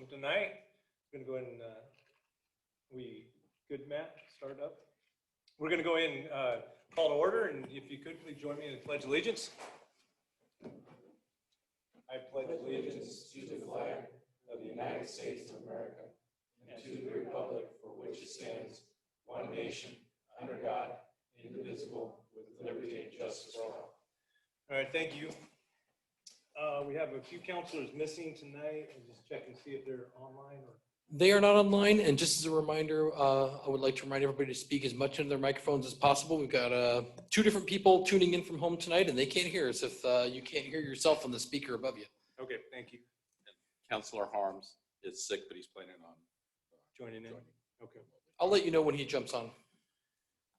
Tonight, we're going to go ahead and, we good, Matt, start up? We're going to go ahead and call to order, and if you could, please join me in the Pledge of Allegiance. I pledge allegiance to the flag of the United States of America and to the republic for which it stands, one nation, under God, indivisible, with liberty and justice for all. All right, thank you. We have a few counselors missing tonight. I'll just check and see if they're online or. They are not online, and just as a reminder, I would like to remind everybody to speak as much into their microphones as possible. We've got 2 different people tuning in from home tonight, and they can't hear us if you can't hear yourself on the speaker above you. Okay, thank you. And Counselor Harms is sick, but he's planning on Joining in. Okay. I'll let you know when he jumps on.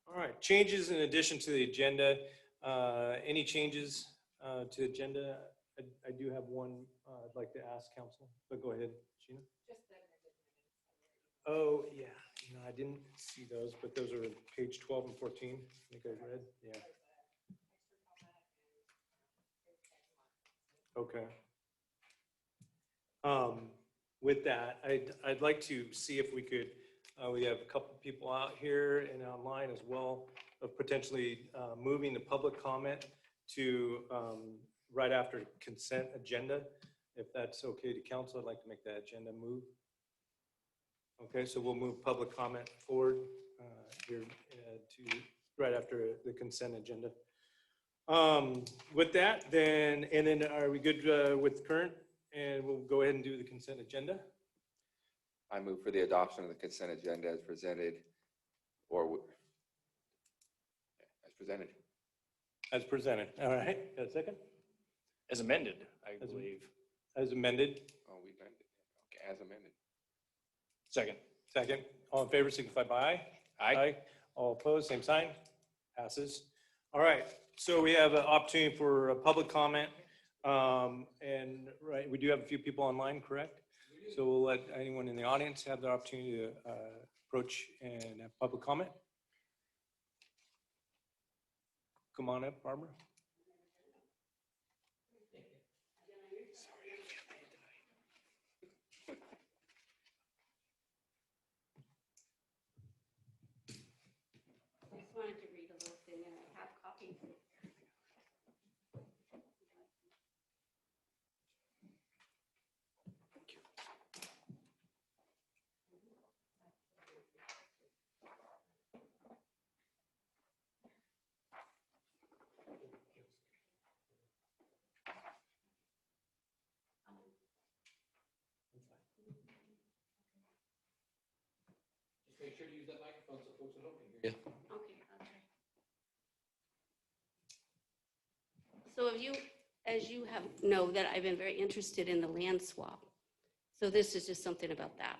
All right, changes in addition to the agenda. Any changes to the agenda? I do have one I'd like to ask council, but go ahead, Sheena. Oh, yeah, no, I didn't see those, but those are page 12 and 14. I think I read, yeah. Okay. With that, I'd like to see if we could, we have a couple people out here and online as well, of potentially moving the public comment to right after consent agenda. If that's okay to council, I'd like to make that agenda move. Okay, so we'll move public comment forward here to right after the consent agenda. With that, then are we good with current? And we'll go ahead and do the consent agenda. I move for the adoption of the consent agenda as presented, or as presented. As presented. All right, got a second? As amended, I believe. As amended. Oh, we amended. Okay, as amended. Second. Second. All in favor, signify by aye. Aye. All opposed, same sign. Passes. All right, so we have an opportunity for a public comment. And right, we do have a few people online, correct? So we'll let anyone in the audience have the opportunity to approach and have public comment. Come on up, Barbara. I just wanted to read a little thing, and I have copies. Just make sure to use that microphone so folks don't hear you. Okay, I'll try. So as you know that I've been very interested in the land swap. So this is just something about that.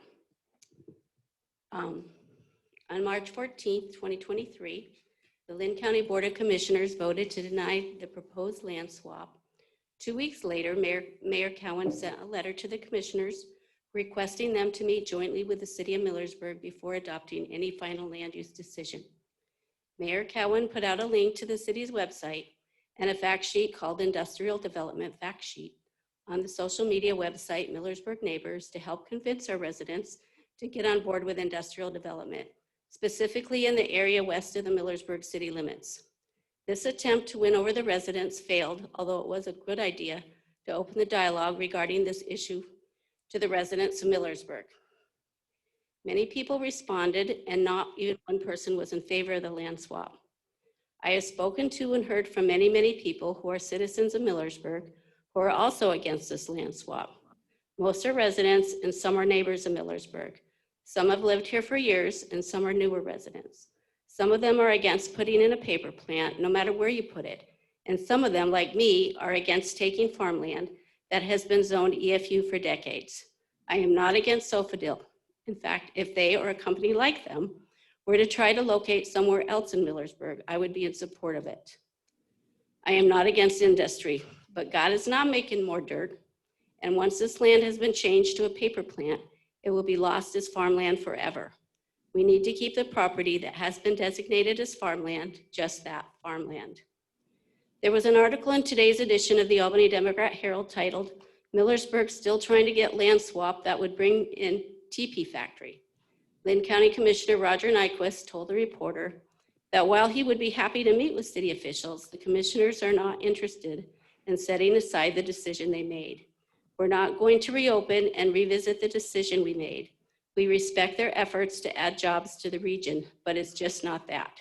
On March 14th, 2023, the Lynn County Board of Commissioners voted to deny the proposed land swap. 2 weeks later, Mayor Cowan sent a letter to the commissioners requesting them to meet jointly with the city of Millersburg before adopting any final land use decision. Mayor Cowan put out a link to the city's website and a fact sheet called Industrial Development Fact Sheet on the social media website Millersburg Neighbors to help convince our residents to get on board with industrial development, specifically in the area west of the Millersburg city limits. This attempt to win over the residents failed, although it was a good idea to open the dialogue regarding this issue to the residents of Millersburg. Many people responded, and not even one person was in favor of the land swap. I have spoken to and heard from many, many people who are citizens of Millersburg who are also against this land swap. Most are residents and some are neighbors of Millersburg. Some have lived here for years and some are newer residents. Some of them are against putting in a paper plant, no matter where you put it. And some of them, like me, are against taking farmland that has been zoned EFU for decades. I am not against Sofadil. In fact, if they or a company like them were to try to locate somewhere else in Millersburg, I would be in support of it. I am not against industry, but God is not making more dirt. And once this land has been changed to a paper plant, it will be lost as farmland forever. We need to keep the property that has been designated as farmland, just that, farmland. There was an article in today's edition of the Albany Democrat Herald titled, Millersburg's still trying to get land swap that would bring in TP Factory. Lynn County Commissioner Roger Nyquist told the reporter that while he would be happy to meet with city officials, the commissioners are not interested in setting aside the decision they made. We're not going to reopen and revisit the decision we made. We respect their efforts to add jobs to the region, but it's just not that.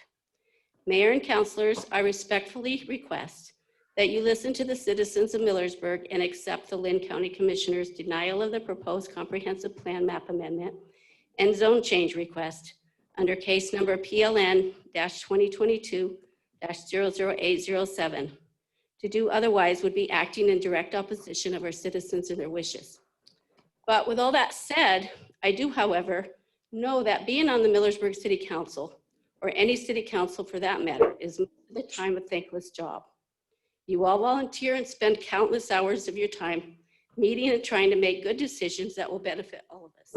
Mayor and councilors, I respectfully request that you listen to the citizens of Millersburg and accept the Lynn County Commissioner's denial of the proposed comprehensive plan map amendment and zone change request under case number PLN-2022-00807. To do otherwise would be acting in direct opposition of our citizens and their wishes. But with all that said, I do, however, know that being on the Millersburg City Council, or any city council for that matter, is most of the time a thankless job. You all volunteer and spend countless hours of your time meeting and trying to make good decisions that will benefit all of us.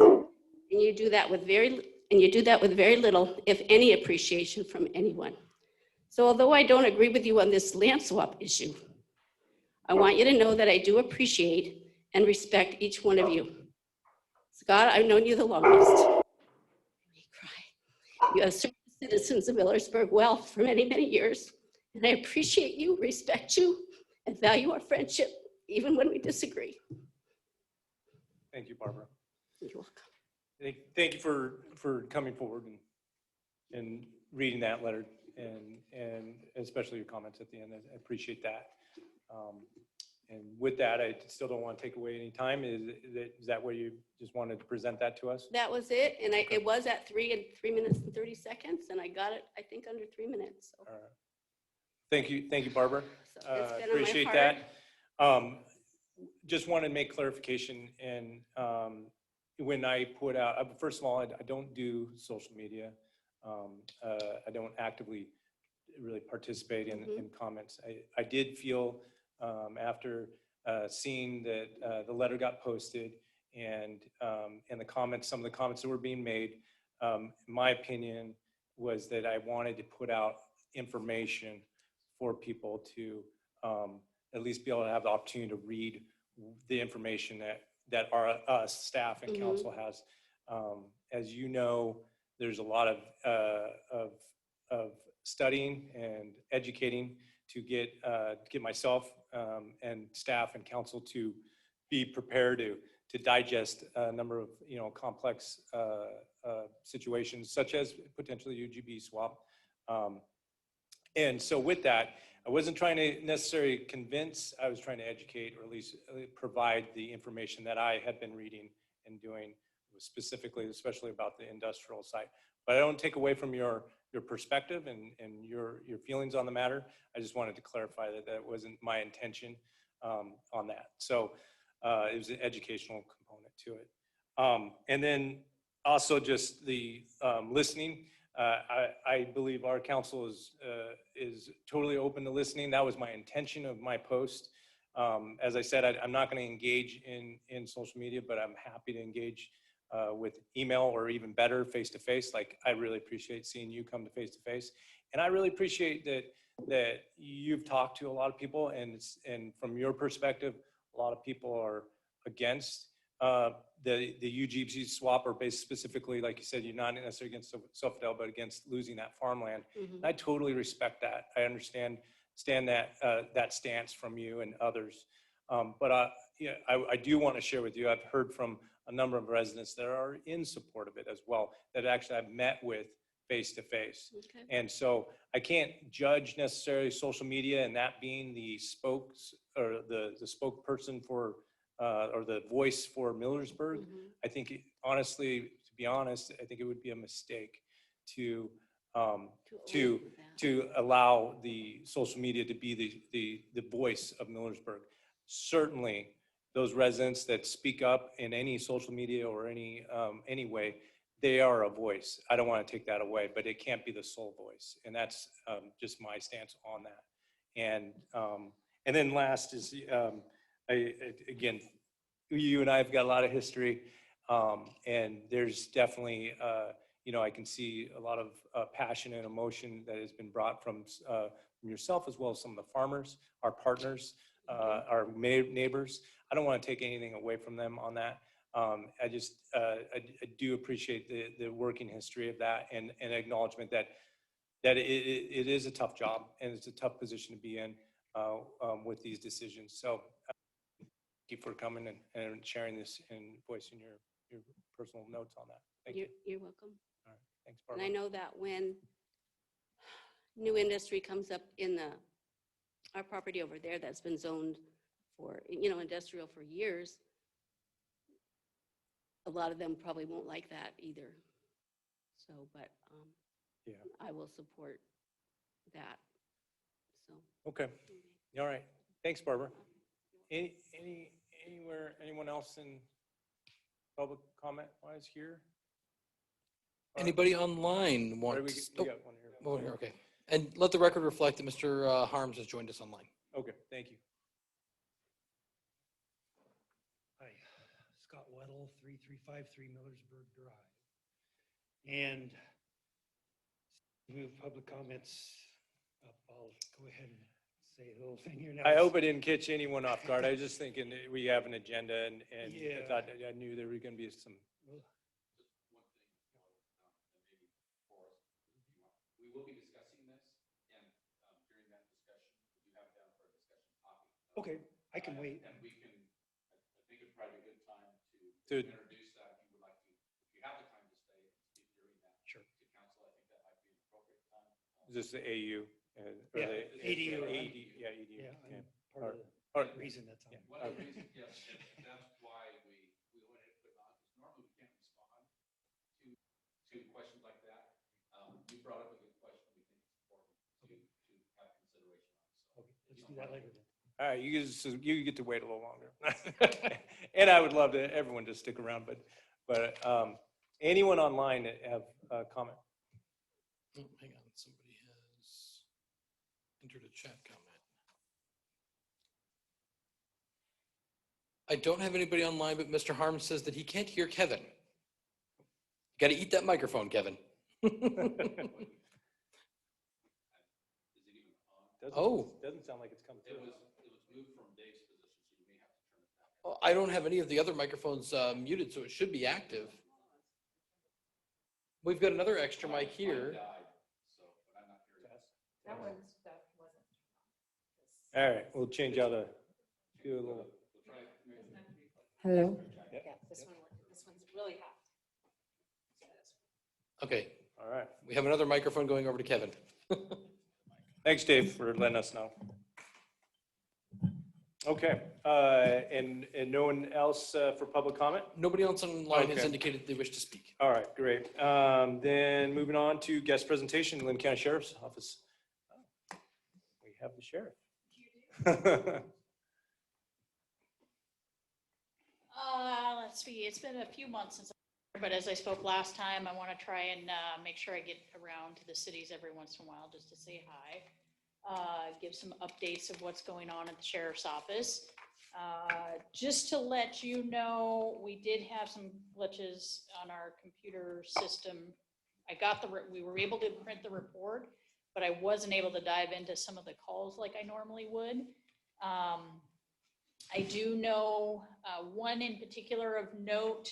And you do that with very little, if any, appreciation from anyone. So although I don't agree with you on this land swap issue, I want you to know that I do appreciate and respect each one of you. Scott, I've known you the longest. You have served the citizens of Millersburg well for many, many years, and I appreciate you, respect you, and value our friendship, even when we disagree. Thank you, Barbara. You're welcome. Thank you for coming forward and reading that letter, and especially your comments at the end. I appreciate that. And with that, I still don't want to take away any time. Is that what you just wanted to present that to us? That was it, and it was at 3 minutes and 30 seconds, and I got it, I think, under 3 minutes. So. All right. Thank you, Barbara. So it's been on my Appreciate heart. that. Just wanted to make clarification, and when I put out, first of all, I don't do social media. I don't actively really participate in comments. I did feel after seeing that the letter got posted and the comments, some of the comments that were being made, my opinion was that I wanted to put out information for people to at least be able to have the opportunity to read the information that our staff and council has. As you know, there's a lot of studying and educating to get myself and staff and council to be prepared to digest a number of complex situations, such as potentially UGB swap. And so with that, I wasn't trying to necessarily convince, I was trying to educate, or at least provide the information that I had been reading and doing, specifically, especially about the industrial side. But I don't take away from your perspective and your feelings on the matter. I just wanted to clarify that wasn't my intention on that. So it was an educational component to it. And then also just the listening. I believe our council is totally open to listening. That was my intention of my post. As I said, I'm not going to engage in social media, but I'm happy to engage with email, or even better, face-to-face. Like, I really appreciate seeing you come to face-to-face. And I really appreciate that you've talked to a lot of people, and from your perspective, a lot of people are against the UGB swap, or based specifically, like you said, you're not necessarily against Sofitel, but against losing that farmland. And I totally respect that. I understand that stance from you and others. But I do want to share with you, I've heard from a number of residents that are in support of it as well, that actually I've met with face-to-face. Okay. And so I can't judge necessarily social media and that being the spokesperson for, or the voice for Millersburg. I think, honestly, to be honest, I think it would be a mistake to allow the social media to be the voice of Millersburg. Certainly, those residents that speak up in any social media or any way, they are a voice. I don't want to take that away, but it can't be the sole voice. And that's just my stance on that. And then last is, again, you and I have got a lot of history, and there's definitely, I can see a lot of passion and emotion that has been brought from yourself, as well as some of the farmers, our partners, our neighbors. I don't want to take anything away from them on that. I just, I do appreciate the working history of that and acknowledgement that it is a tough job and it's a tough position to be in with these decisions. So thank you for coming and sharing this and voicing your personal notes on that. Thank you. You're welcome. All right. Thanks, And Barbara. I know that when new industry comes up in our property over there that's been zoned for, industrial for years, a lot of them probably won't like that either. So, but Yeah. I will support that. So. Okay. All right. Thanks, Barbara. Anyone else in public comment wise here? All right. Anybody online All right, wants? we got one here. Oh, here, okay. And let the record reflect that Mr. Harms has joined us online. Okay, thank you. Hi, Scott Weddle, 3353 Millersburg Drive. And move public comments up. I'll go ahead and say a little thing here now. I hope I didn't catch anyone off guard. I was just thinking that we have an agenda and I Yeah. thought, I knew there were going to be some. We will be discussing this, and during that discussion, we do have it down for a discussion topic. Okay, I can wait. And we can, I think it'd probably be a good time To- to introduce that if you would like to, if you have the time to stay and speak during that. Sure. To council, I think that might be an appropriate time. Is this the AU? Yeah, ADU. Yeah, ADU. Yeah, Yeah. I'm part of All the right. reason that's on. One of the reasons, yes, and that's why we wanted to put it on, because normally we can't respond to questions like that. You brought up a good question, we think it's important to have consideration on. So Okay, let's do that later then. All right, you get to wait a little longer. And I would love everyone to stick around, but anyone online that have a comment? Oh, hang on, somebody has entered a chat comment. I don't have anybody online, but Mr. Harms says that he can't hear Kevin. Got to eat that microphone, Kevin. Doesn't sound like it's coming It through. was moved from Dave's position, so you may have to turn it back. I don't have any of the other microphones muted, so it should be active. We've got another extra mic here. Mine died, so, but I'm not hearing it. That wasn't. All right, we'll change out do a little. Hello? Yeah. Yeah, this one's really hot. Okay, All right. we have another microphone going over to Kevin. Thanks, Dave, for letting us know. Okay, and no one else for public comment? Nobody else online has Okay. indicated they wish to speak. All right, great. Then moving on to guest presentation, Lynn County Sheriff's Office. We have the sheriff. Let's see, it's been a few months since, but as I spoke last time, I want to try and make sure I get around to the cities every once in a while just to say hi. Give some updates of what's going on at the sheriff's office. Just to let you know, we did have some glitches on our computer system. We were able to print the report, but I wasn't able to dive into some of the calls like I normally would. I do know one in particular of note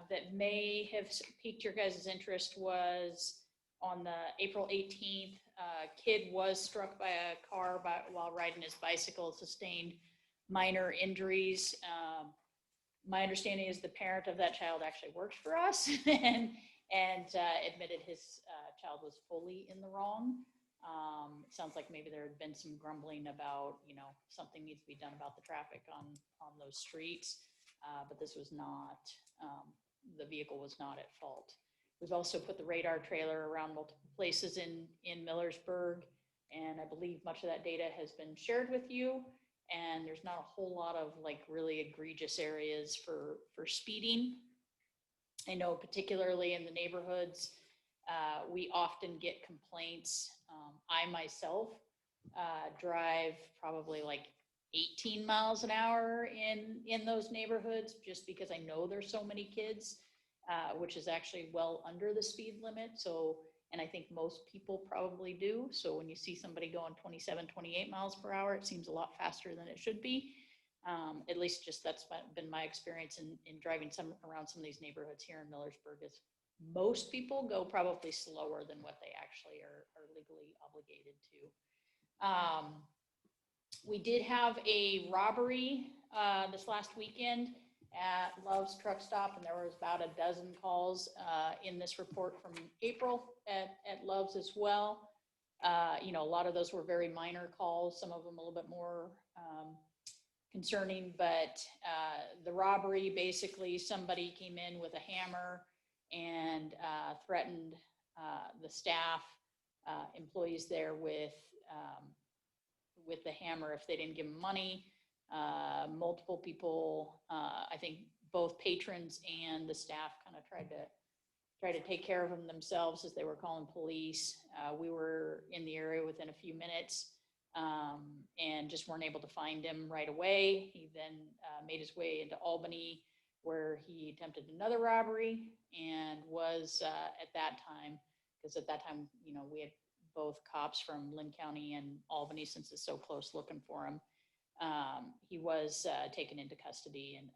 that may have piqued your guys' interest was on the April 18th, a kid was struck by a car while riding his bicycle, sustained minor injuries. My understanding is the parent of that child actually works for us and admitted his child was fully in the wrong. It sounds like maybe there had been some grumbling about, something needs to be done about the traffic on those streets, but this was not, the vehicle was not at fault. We've also put the radar trailer around multiple places in Millersburg, and I believe much of that data has been shared with you, and there's not a whole lot of really egregious areas for speeding. I know particularly in the neighborhoods, we often get complaints. I myself drive probably 18 miles an hour in those neighborhoods just because I know there's so many kids, which is actually well under the speed limit. So And I think most people probably do. So when you see somebody going 27, 28 miles per hour, it seems a lot faster than it should be. At least just that's been my experience in driving around some of these neighborhoods here in Millersburg is most people go probably slower than what they actually are legally obligated to. We did have a robbery this last weekend at Love's Truck Stop, and there was about a dozen calls in this report from April at Love's as well. A lot of those were very minor calls, some of them a little bit more concerning, but the robbery, basically somebody came in with a hammer and threatened the staff, employees there with the hammer if they didn't give them money. Multiple people, I think both patrons and the staff kind of tried to take care of them themselves as they were calling police. We were in the area within a few minutes and just weren't able to find him right away. He then made his way into Albany, where he attempted another robbery and was at that time, because at that time, we had both cops from Lynn County and Albany, since it's so close, looking for him. He was taken into custody and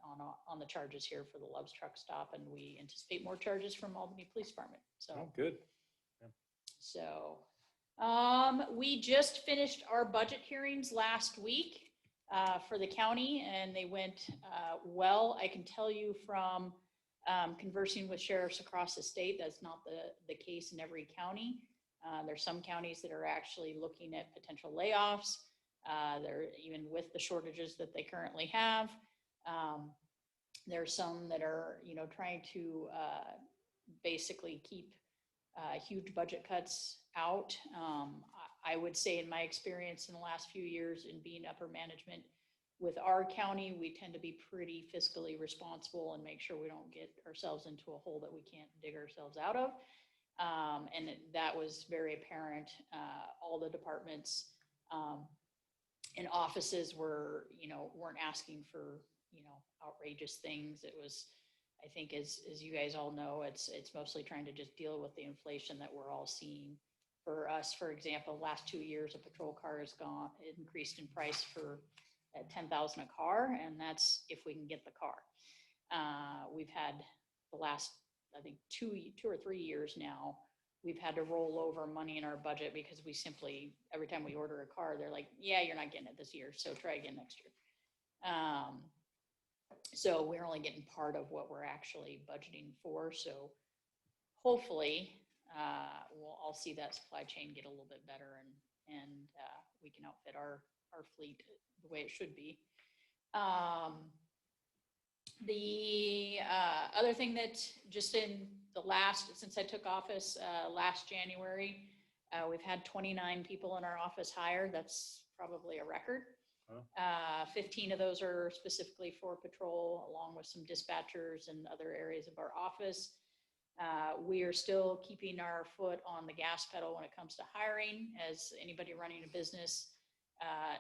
on the charges here for the Love's Truck Stop, and we anticipate more charges from Albany Police Department. So Oh, good. So we just finished our budget hearings last week for the county, and they went well. I can tell you from conversing with sheriffs across the state, that's not the case in every county. There's some counties that are actually looking at potential layoffs. They're even with the shortages that they currently have. There's some that are, trying to basically keep huge budget cuts out. I would say in my experience in the last few years in being upper management with our county, we tend to be pretty fiscally responsible and make sure we don't get ourselves into a hole that we can't dig ourselves out of. And that was very apparent. All the departments and offices were, weren't asking for, outrageous things. It was, I think, as you guys all know, it's mostly trying to just deal with the inflation that we're all seeing. For us, for example, last 2 years, a patrol car has increased in price for at $10,000 a car, and that's if we can get the car. We've had the last, I think, 2 or 3 years now, we've had to roll over money in our budget because we simply, every time we order a car, they're like, yeah, you're not getting it this year, so try again next year. So we're only getting part of what we're actually budgeting for. So hopefully we'll all see that supply chain get a little bit better, and we can outfit our fleet the way it should be. The other thing that just in the since I took office last January, we've had 29 people in our office hired. That's probably a record. 15 of those are specifically for patrol, along with some dispatchers and other areas of our office. We are still keeping our foot on the gas pedal when it comes to hiring, as anybody running a business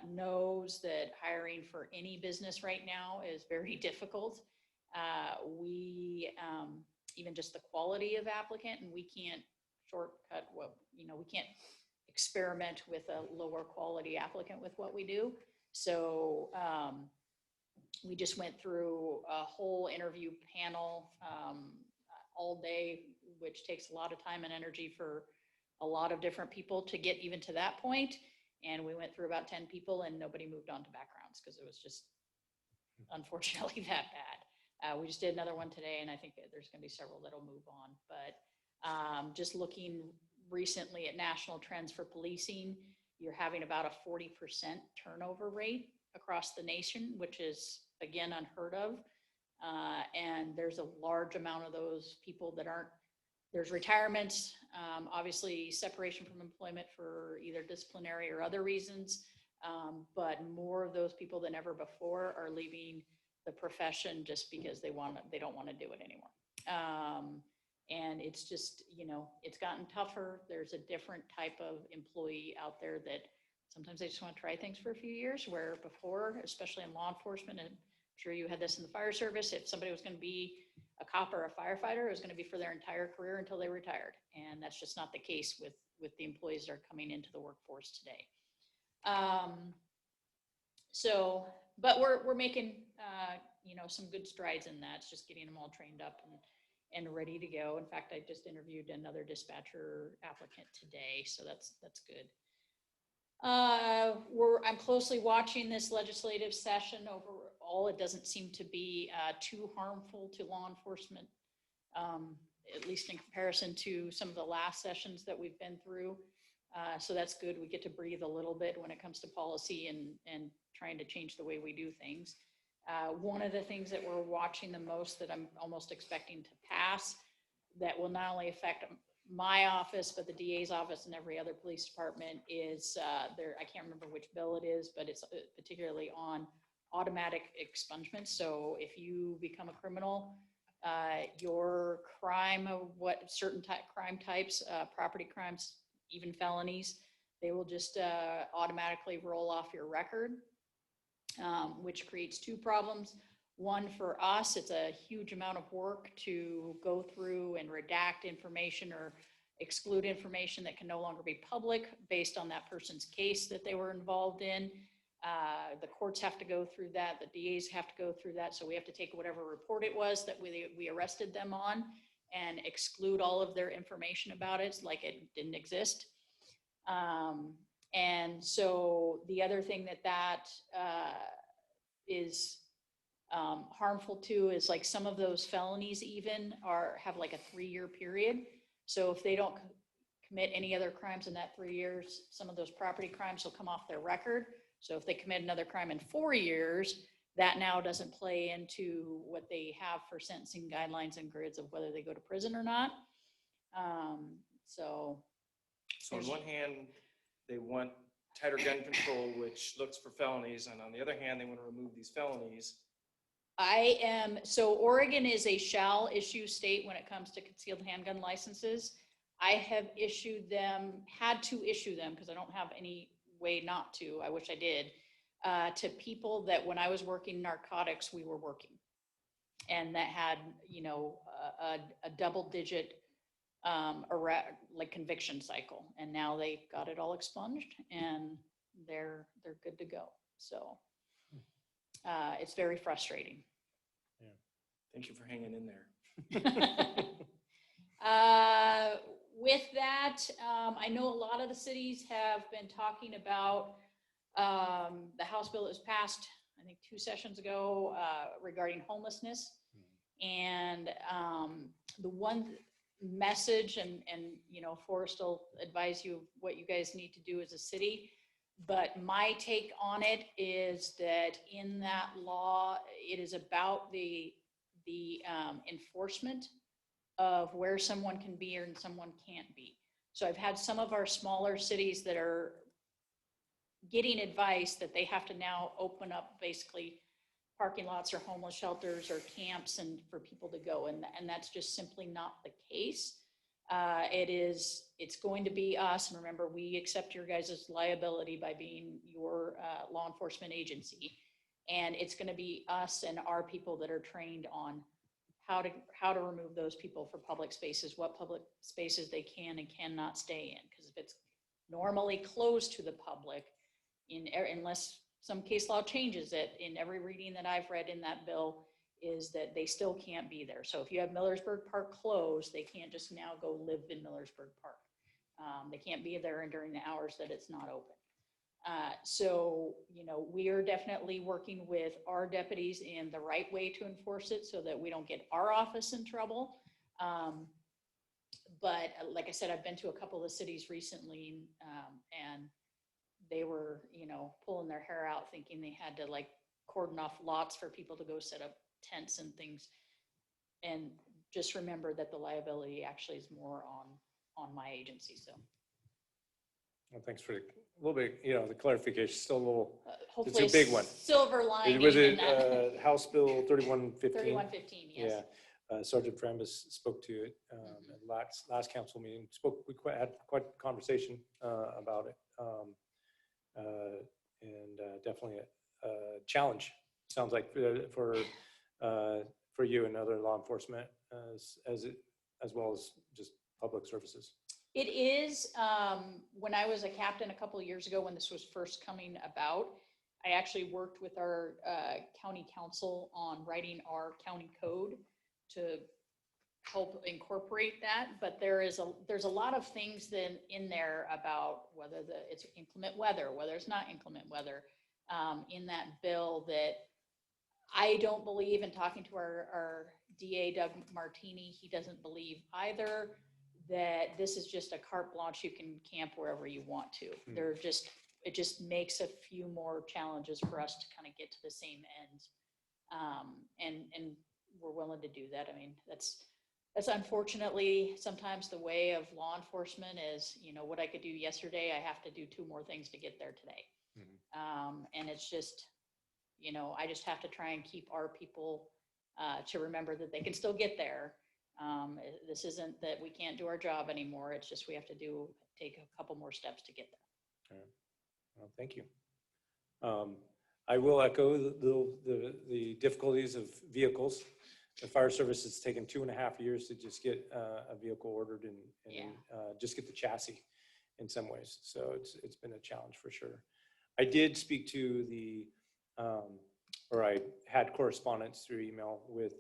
knows that hiring for any business right now is very difficult. Even just the quality of applicant, and we can't shortcut we can't experiment with a lower quality applicant with what we do. So we just went through a whole interview panel all day, which takes a lot of time and energy for a lot of different people to get even to that point. And we went through about 10 people, and nobody moved on to backgrounds because it was just unfortunately that bad. We just did another one today, and I think there's going to be several that'll move on. But just looking recently at national trends for policing, you're having about a 40% turnover rate across the nation, which is, again, unheard of. And there's a large amount of those people that there's retirements, obviously separation from employment for either disciplinary or other reasons. But more of those people than ever before are leaving the profession just because they don't want to do it anymore. And it's just, it's gotten tougher. There's a different type of employee out there that sometimes they just want to try things for a few years, where before, especially in law enforcement, and I'm sure you had this in the fire service, if somebody was going to be a cop or a firefighter. It was going to be for their entire career until they retired. And that's just not the case with the employees that are coming into the workforce today. But we're making, some good strides in that. It's just getting them all trained up and ready to go. In fact, I just interviewed another dispatcher applicant today, so that's good. I'm closely watching this legislative session overall. It doesn't seem to be too harmful to law enforcement, at least in comparison to some of the last sessions that we've been through. So that's good. We get to breathe a little bit when it comes to policy and trying to change the way we do things. One of the things that we're watching the most that I'm almost expecting to pass that will not only affect my office, but the DA's office and every other police department is I can't remember which bill it is, but it's particularly on automatic expungement. So if you become a criminal, your crime of what certain crime types, property crimes, even felonies, they will just automatically roll off your record, which creates two problems. One, for us, it's a huge amount of work to go through and redact information or exclude information that can no longer be public based on that person's case that they were involved in. The courts have to go through that. The DAs have to go through that. So we have to take whatever report it was that we arrested them on and exclude all of their information about it like it didn't exist. And so the other thing that is harmful too is like some of those felonies even have like a 3-year period. So if they don't commit any other crimes in that 3 years, some of those property crimes will come off their record. So if they commit another crime in 4 years, that now doesn't play into what they have for sentencing guidelines and grids of whether they go to prison or not. So on one hand, they want tighter gun control, which looks for felonies. And on the other hand, they want to remove these felonies. So Oregon is a shall issue state when it comes to concealed handgun licenses. I have had to issue them because I don't have any way not to. I wish I did. To people that when I was working narcotics, we were working. And that had, a double-digit like conviction cycle. And now they got it all expunged and they're good to go. So it's very frustrating. Yeah. Thank you for hanging in there. With that, I know a lot of the cities have been talking about the House bill that was passed, I think 2 sessions ago, regarding homelessness. And the one message, and Forrest will advise you what you guys need to do as a city. But my take on it is that in that law, it is about the enforcement of where someone can be and someone can't be. So I've had some of our smaller cities that are getting advice that they have to now open up basically parking lots or homeless shelters or camps and for people to go. And that's just simply not the case. It's going to be us. And remember, we accept your guys' liability by being your law enforcement agency. And it's going to be us and our people that are trained on how to remove those people for public spaces, what public spaces they can and cannot stay in. Because if it's normally closed to the public, unless some case law changes it, in every reading that I've read in that bill, is that they still can't be there. So if you have Millersburg Park closed, they can't just now go live in Millersburg Park. They can't be there during the hours that it's not open. So, we are definitely working with our deputies in the right way to enforce it so that we don't get our office in trouble. But like I said, I've been to a couple of the cities recently, and they were, pulling their hair out thinking they had to like cordon off lots for people to go set up tents and things. And just remember that the liability actually is more on my agency. So Well, thanks for a little bit, the clarification, still a little, hopefully it's a big one. Silver lining Was in it that. House Bill 3115? 3115, yes. Yeah, Sergeant Frambus spoke to it at last council meeting. We had quite a conversation about it, and definitely a challenge. Sounds like for for you and other law enforcement as well as just public services? It is, when I was a captain a couple of years ago, when this was first coming about, I actually worked with our county council on writing our county code to help incorporate that. But there's a lot of things then in there about whether it's inclement weather, whether it's not inclement weather, in that bill that I don't believe, in talking to our DA, Doug Martini, he doesn't believe either, that this is just a carte blanche, you can camp wherever you want to. It just makes a few more challenges for us to kind of get to the same end. And we're willing to do that. I mean, that's unfortunately sometimes the way of law enforcement is, what I could do yesterday, I have to do 2 more things to get there today. And it's just, I just have to try and keep our people to remember that they can still get there. This isn't that we can't do our job anymore. It's just we have to take a couple more steps to get there. All right. Well, thank you. I will echo the difficulties of vehicles. The fire service has taken 2.5 years to just get a vehicle ordered and just get the chassis in some ways. So it's been a challenge for sure. I did speak to or I had correspondence through email with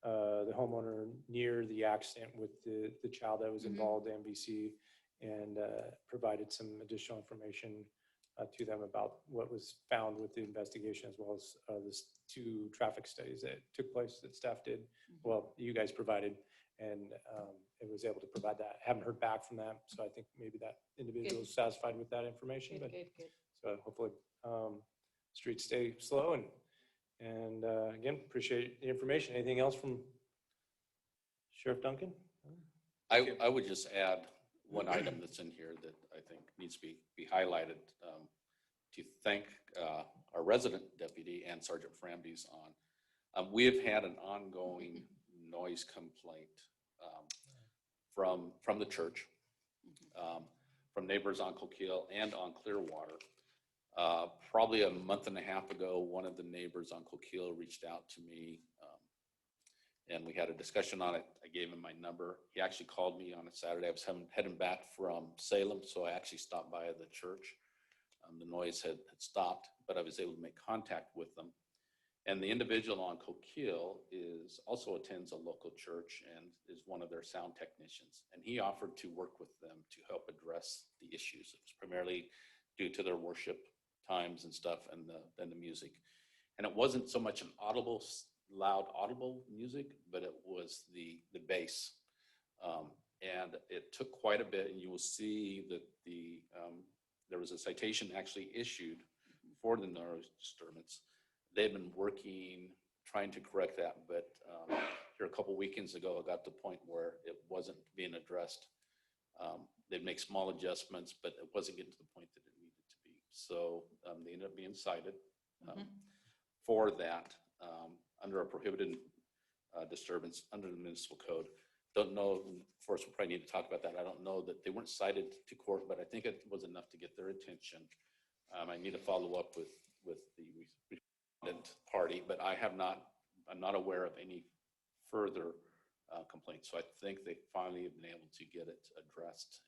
the homeowner near the accident with the child that was involved, MVC, and provided some additional information to them about what was found with the investigation, as well as the 2 traffic studies that took place that staff did. Well, you guys provided, and it was able to provide that. Haven't heard back from them, so I think maybe that individual is satisfied with that information. Good. So hopefully streets stay slow, and again, appreciate the information. Anything else from Sheriff Duncan? I would just add one item that's in here that I think needs to be highlighted, to thank our resident deputy and Sergeant Frambies on. We have had an ongoing noise complaint from the church, from neighbors on Coquille and on Clearwater. Probably a month and a half ago, one of the neighbors on Coquille reached out to me, and we had a discussion on it. I gave him my number. He actually called me on a Saturday. I was heading back from Salem, so I actually stopped by the church. The noise had stopped, but I was able to make contact with them. And the individual on Coquille also attends a local church and is one of their sound technicians. And he offered to work with them to help address the issues. It was primarily due to their worship times and stuff, and the music. And it wasn't so much an loud audible music, but it was the bass. And it took quite a bit, and you will see that there was a citation actually issued for the noise disturbance. They've been working, trying to correct that, but here a couple weekends ago, it got to the point where it wasn't being addressed. They'd make small adjustments, but it wasn't getting to the point that it needed to be. So they ended up being cited for that under a prohibited disturbance under the municipal code. Don't know, of course, we'll probably need to talk about that. I don't know that they weren't cited to court, but I think it was enough to get their attention. I need to follow up with the respondent party, but I'm not aware of any further complaints. So I think they finally have been able to get it addressed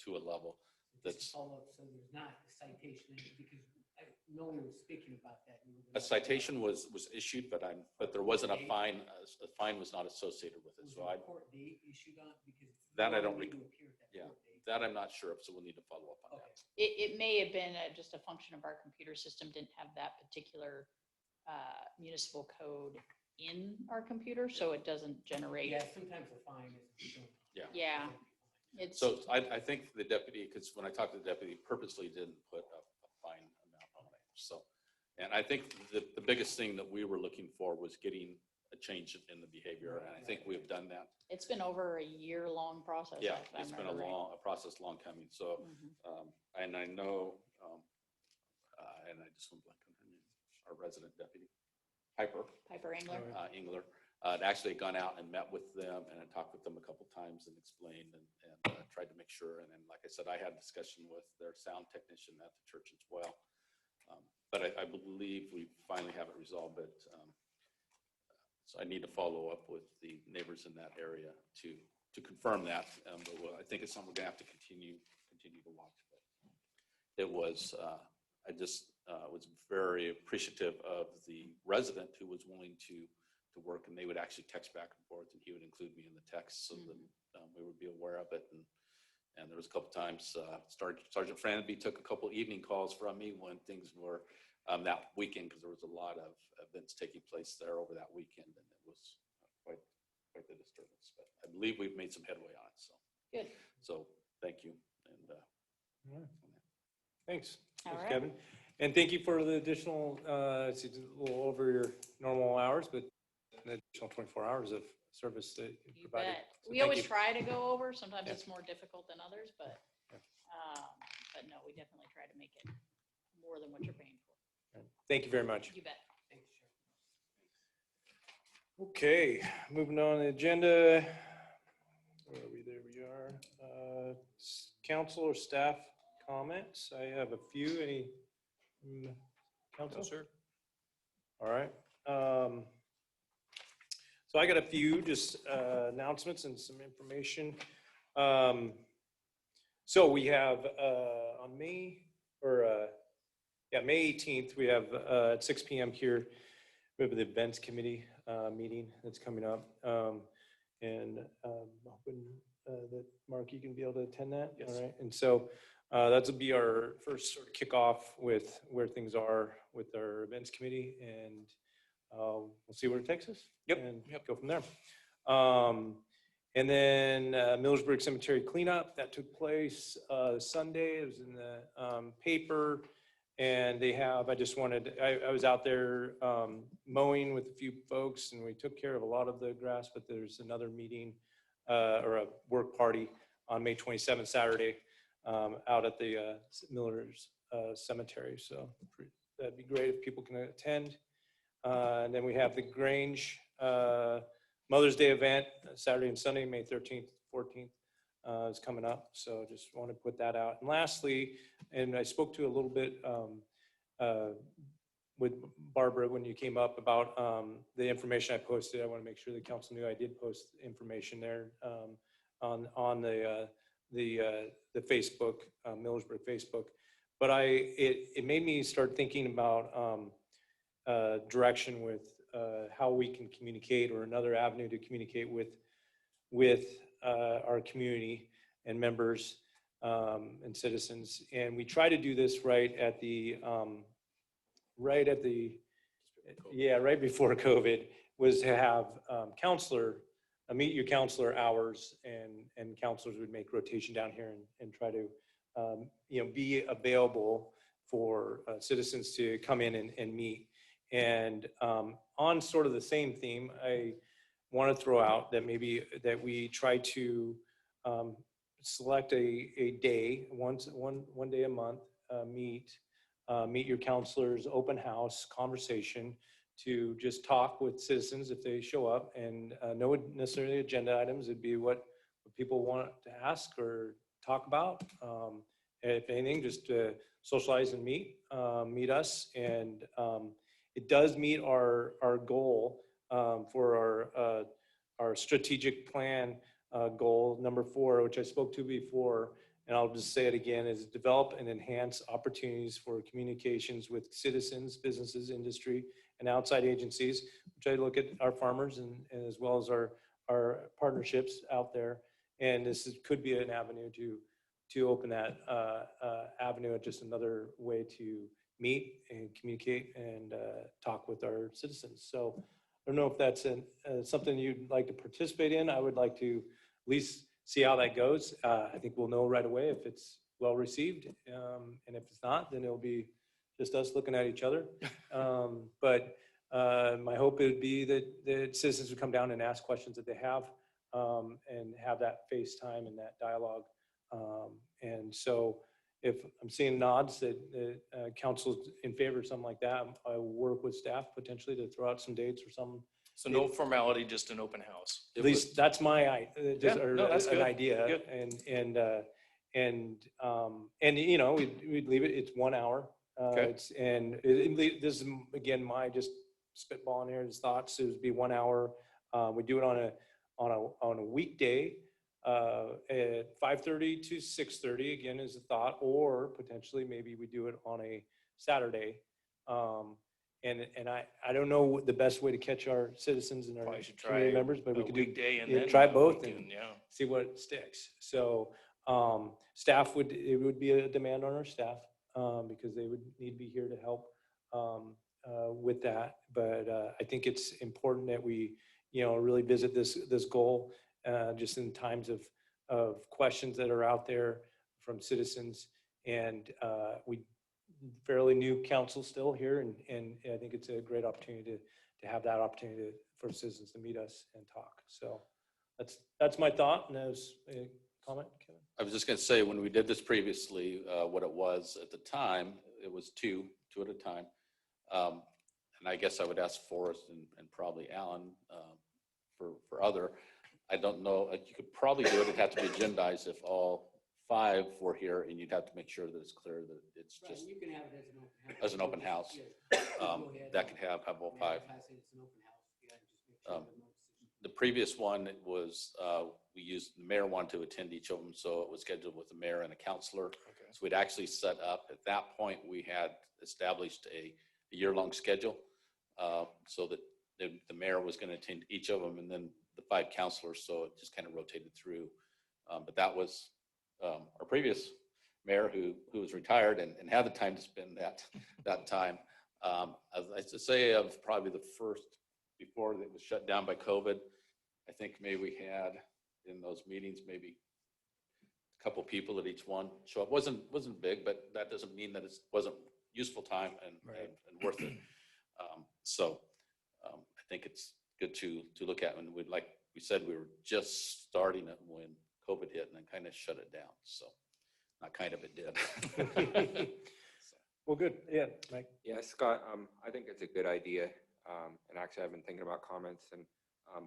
to a level that's. Follow up, so there's not a citation, because no one was speaking about that. A citation was issued, but there wasn't a fine. A fine was not associated with it. Was So there a court date issued on, because that I don't need to recall. appear at that Yeah, court date. that I'm not sure of. So we'll need to follow up on that. It may have been just a function of our computer system didn't have that particular municipal code in our computer, so it doesn't generate. Yeah, sometimes the fine isn't shown. Yeah. It's, So I think the deputy, because when I talked to the deputy, purposely didn't put a fine amount on it. So, and I think the biggest thing that we were looking for was getting a change in the behavior, and I think we have done that. it's been over a year-long process. Yeah, if I it's been a remember right. process long coming. So, and I know, and I just went blank on her name, our resident deputy, Piper Engler. Engler, had actually gone out and met with them and had talked with them a couple times and explained and tried to make sure. And then, like I said, I had a discussion with their sound technician at the church as well. But I believe we finally have it resolved. But So I need to follow up with the neighbors in that area to confirm that. But I think it's something we're gonna have to continue to watch. But it was, I just was very appreciative of the resident who was willing to work, and they would actually text back and forth, and he would include me in the text so that we would be aware of it. And there was a couple times Sergeant Franby took a couple evening calls from me when things were that weekend, because there was a lot of events taking place there over that weekend, and it was quite the disturbance. But I believe we've made some headway on it. So Good. So thank you. And All right. Thanks. All Thanks, right. Kevin. And thank you for the additional, it's a little over your normal hours, but an additional 24 hours of service that you You provided. bet. So We thank always you. try to go over. Sometimes Yeah. it's more difficult than others, but no, we definitely try to make it more than what you're paying for. Thank you very much. You bet. Okay, moving on the agenda. Where are we? There we are. Council or staff comments? I have a few. Any council? sir. All right. So I got a few just announcements and some information. So we have on May 18th, we have at 6 p.m. here, we have the events committee meeting that's coming up. And I'm hoping that Mark, you can be able to attend that. Yes. All right. And so that'll be our first sort of kickoff with where things are with our events committee, and we'll see where it takes us. And go from there. And then Millersburg Cemetery cleanup that took place Sunday. It was in the paper, and they have. I was out there mowing with a few folks, and we took care of a lot of the grass. But there's another meeting or a work party on May 27th, Saturday, out at the Millers Cemetery. So that'd be great if people can attend. And then we have the Grange Mother's Day event, Saturday and Sunday, May 13th, 14th is coming up. So just want to put that out. And lastly, and I spoke to a little bit with Barbara when you came up about the information I posted. I want to make sure the council knew I did post information there on the Facebook, Millersburg Facebook. But it made me start thinking about direction with how we can communicate, or another avenue to communicate with our community and members and citizens. And we try to do this right before COVID, was to have meet your counselor hours, and counselors would make rotation down here and try to be available for citizens to come in and meet. And on sort of the same theme, I want to throw out that maybe that we try to select a day, one day a month, meet your counselors, open house conversation, to just talk with citizens if they show up, and no necessarily agenda items. It'd be what people want to ask or talk about. If anything, just socialize and meet us. And it does meet our goal for our strategic plan goal number 4, which I spoke to before, and I'll just say it again, is develop and enhance opportunities for communications with citizens, businesses, industry, and outside agencies, which I look at our farmers and as well as our partnerships out there. And could be an avenue to open that avenue, just another way to meet and communicate and talk with our citizens. So I don't know if that's something you'd like to participate in. I would like to at least see how that goes. I think we'll know right away if it's well received. And if it's not, then it'll be just us looking at each other. But my hope would be that citizens would come down and ask questions that they have, and have that FaceTime and that dialogue. And so if I'm seeing nods that council's in favor of something like that, I will work with staff potentially to throw out some dates or something. So no formality, just an open house. At least that's my that's an good. idea. Good. And we'd leave it. It's 1 hour. Okay. This is again my just spitballing here his thoughts. It would be 1 hour. We do it on a weekday at 5:30 to 6:30, again, is a thought, or potentially maybe we do it on a Saturday. And I don't know what the best way to catch our citizens and our Probably should community try members, but we a could do, weekday and yeah, then try a both and weekend, yeah. see what sticks. So staff it would be a demand on our staff because they would need to be here to help with that. But I think it's important that we, really visit this goal just in times of questions that are out there from citizens. And we fairly new council still here, and I think it's a great opportunity to have that opportunity for citizens to meet us and talk. So that's my thought. And as a comment, Kevin? I was just going to say, when we did this previously, what it was at the time, it was two at a time. And I guess I would ask Forrest and probably Alan for other. I don't know, you could probably do it. It'd have to be agendized if all 5 were here, and you'd have to make sure that it's clear that it's just You can have it as as an open house. That could have all 5. The previous one was, we used, the mayor wanted to attend each of them, so it was scheduled with the mayor and a counselor. So we'd actually set up, at that point, we had established a year-long schedule, so that the mayor was going to attend each of them, and then the 5 counselors, so it just kind of rotated through. But that was our previous mayor who was retired and had the time to spend that time. I should say of probably the first, before it was shut down by COVID, I think maybe we had in those meetings, maybe a couple people at each one show up. Wasn't big, but that doesn't mean that it wasn't useful time and worth it. So I think it's good to look at, and like we said, we were just starting it when COVID hit and then kind of shut it down. So not kind of, it did. Well, good. Yeah, Mike. Yeah, Scott, I think it's a good idea. And actually, I've been thinking about comments, and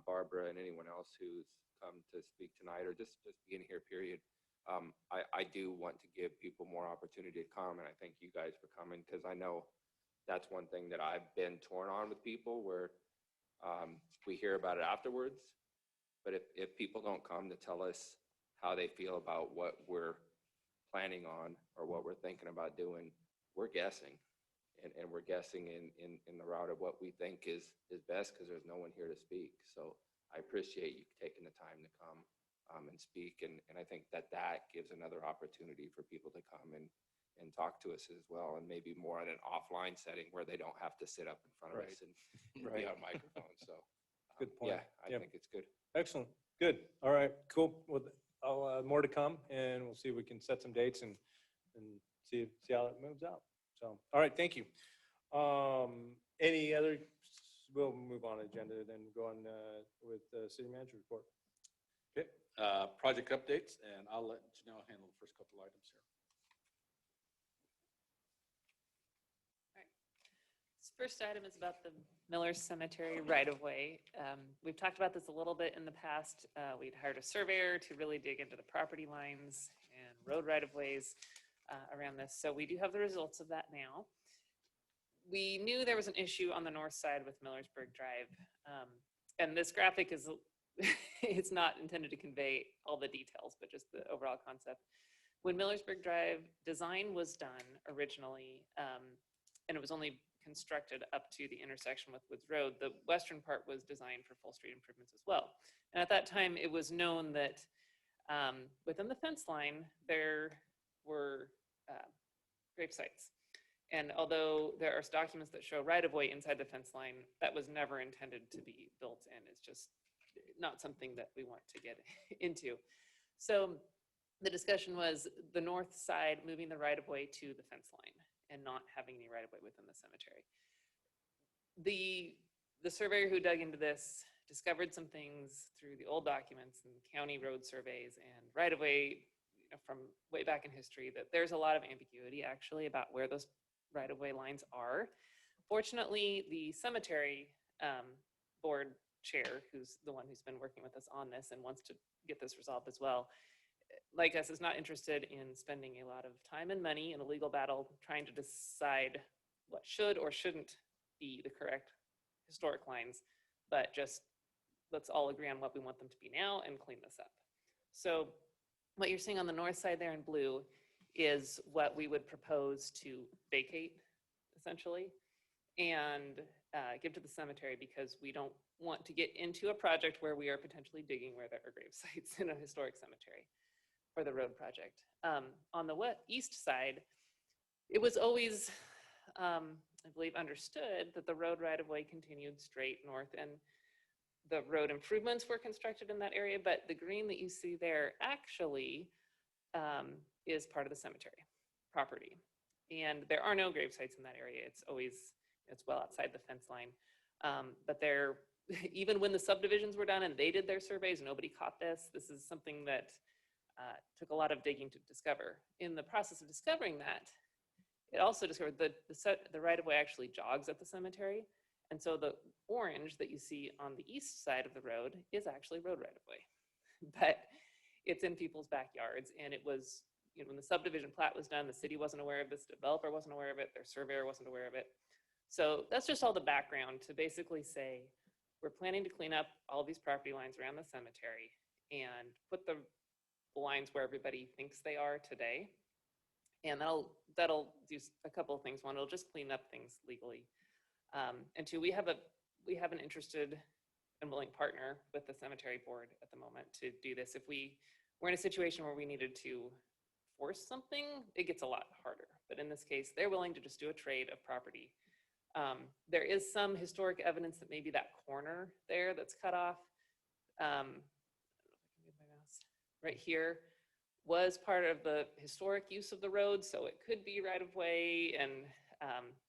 Barbara and anyone else who's come to speak tonight or just being here, period. I do want to give people more opportunity to come, and I thank you guys for coming, because I know that's one thing that I've been torn on with people, where we hear about it afterwards. But if people don't come to tell us how they feel about what we're planning on or what we're thinking about doing, we're guessing. And we're guessing in the route of what we think is best, because there's no one here to speak. So I appreciate you taking the time to come and speak. And I think that gives another opportunity for people to come and talk to us as well, and maybe more in an offline setting where they don't have to sit up in front of us and be on microphone. So Good point. yeah, I think it's good. Excellent. Good. All right, cool. Well, I'll more to come, and we'll see if we can set some dates and see how it moves out. So, all right, thank you. Any other, we'll move on agenda, then go on with the city manager report. Okay, project updates, and I'll let Janelle handle the first couple items here. This first item is about the Miller Cemetery right-of-way. We've talked about this a little bit in the past. We'd hired a surveyor to really dig into the property lines and road right-of-ways around this. So we do have the results of that now. We knew there was an issue on the north side with Millersburg Drive. And this graphic is, it's not intended to convey all the details, but just the overall concept. When Millersburg Drive design was done originally, and it was only constructed up to the intersection with Woods Road, the western part was designed for full street improvements as well. And at that time, it was known that within the fence line, there were grave sites. And although there are documents that show right-of-way inside the fence line, that was never intended to be built in. It's just not something that we want to get into. So the discussion was the north side moving the right-of-way to the fence line and not having any right-of-way within the cemetery. The surveyor who dug into this discovered some things through the old documents and county road surveys and right-of-way from way back in history, that there's a lot of ambiguity actually about where those right-of-way lines are. Fortunately, the cemetery board chair, who's the one who's been working with us on this and wants to get this resolved as well, like us, is not interested in spending a lot of time and money in a legal battle trying to decide what should or shouldn't be the correct historic lines, but just let's all agree on what we want them to be now and clean this up. So what you're seeing on the north side there in blue is what we would propose to vacate, essentially, and give to the cemetery, because we don't want to get into a project where we are potentially digging where there are grave sites in a historic cemetery for the road project. On the east side, it was always, I believe, understood that the road right-of-way continued straight north, and the road improvements were constructed in that area, but the green that you see there actually is part of the cemetery property. And there are no grave sites in that area. It's well outside the fence line. But there, even when the subdivisions were done and they did their surveys, nobody caught this. This is something that took a lot of digging to discover. In the process of discovering that, it also discovered that the right-of-way actually jogs at the cemetery. And so the orange that you see on the east side of the road is actually road right-of-way. But it's in people's backyards, and it was, when the subdivision plat was done, the city wasn't aware of this, developer wasn't aware of it, their surveyor wasn't aware of it. So that's just all the background to basically say, we're planning to clean up all these property lines around the cemetery and put the lines where everybody thinks they are today. And that'll do a couple of things. One, it'll just clean up things legally. And two, we have an interested and willing partner with the cemetery board at the moment to do this. If we were in a situation where we needed to force something, it gets a lot harder. But in this case, they're willing to just do a trade of property. There is some historic evidence that maybe that corner there that's cut off, right here, was part of the historic use of the road, so it could be right of way, and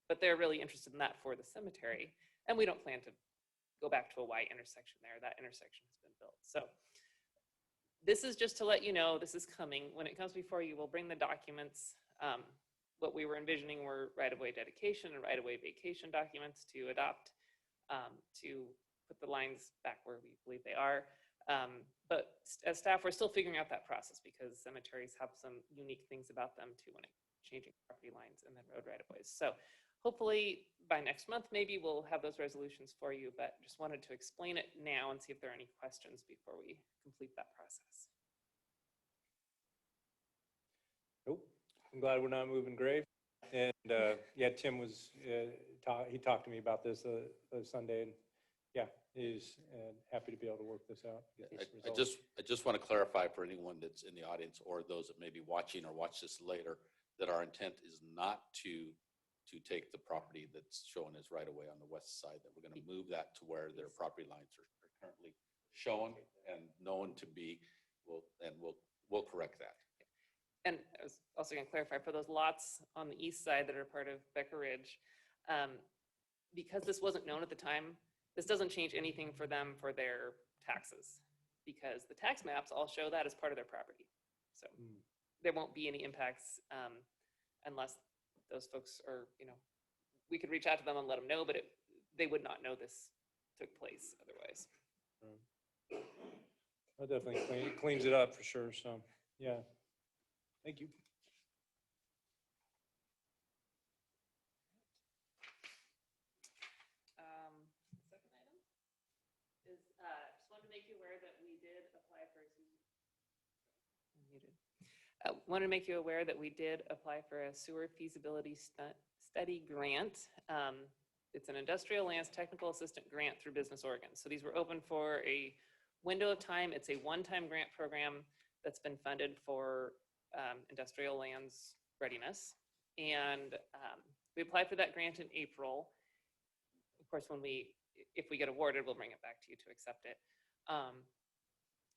but they're really interested in that for the cemetery, and we don't plan to go back to a Y intersection there. That intersection has been built. So this is just to let you know this is coming. When it comes before you, we'll bring the documents. What we were envisioning were right-of-way dedication and right-of-way vacation documents to adopt, to put the lines back where we believe they are. But as staff, we're still figuring out that process, because cemeteries have some unique things about them too when it's changing property lines and then road right-of-ways. So hopefully by next month, maybe we'll have those resolutions for you, but just wanted to explain it now and see if there are any questions before we complete that process. Nope. I'm glad we're not moving grave. And yeah, Tim was, he talked to me about this Sunday, and yeah, he's happy to be able to work this out. Get this resolved. I just want to clarify for anyone that's in the audience or those that may be watching or watch this later, that our intent is not to take the property that's shown as right away on the west side, that we're going to move that to where their property lines are currently shown and known to be, we'll correct that. And I was also going to clarify, for those lots on the east side that are part of Becker Ridge, because this wasn't known at the time, this doesn't change anything for them for their taxes, because the tax maps all show that as part of their property. So there won't be any impacts unless those folks are, we could reach out to them and let them know, but they would not know this took place otherwise. That definitely cleans it up for sure. So yeah, thank you. Second item is just wanted to make you aware that we did apply for wanted to make you aware that we did apply for a sewer feasibility study grant. It's an industrial lands technical assistant grant through Business Oregon. So these were open for a window of time. It's a one-time grant program that's been funded for industrial lands readiness. And we applied for that grant in April. Of course, if we get awarded, we'll bring it back to you to accept it.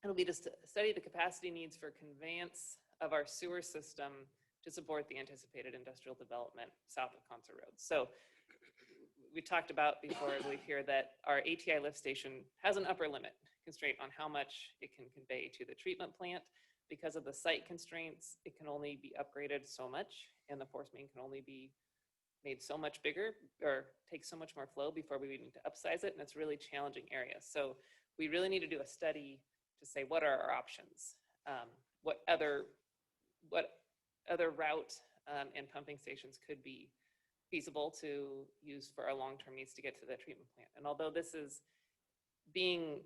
It'll be to study the capacity needs for conveyance of our sewer system to support the anticipated industrial development south of Concert Road. So we talked about before, I believe here, that our ATI lift station has an upper limit constraint on how much it can convey to the treatment plant. Because of the site constraints, it can only be upgraded so much, and the force main can only be made so much bigger or take so much more flow before we need to upsize it, and it's a really challenging area. So we really need to do a study to say, what are our options? What other route and pumping stations could be feasible to use for our long-term needs to get to the treatment plant. And although this is being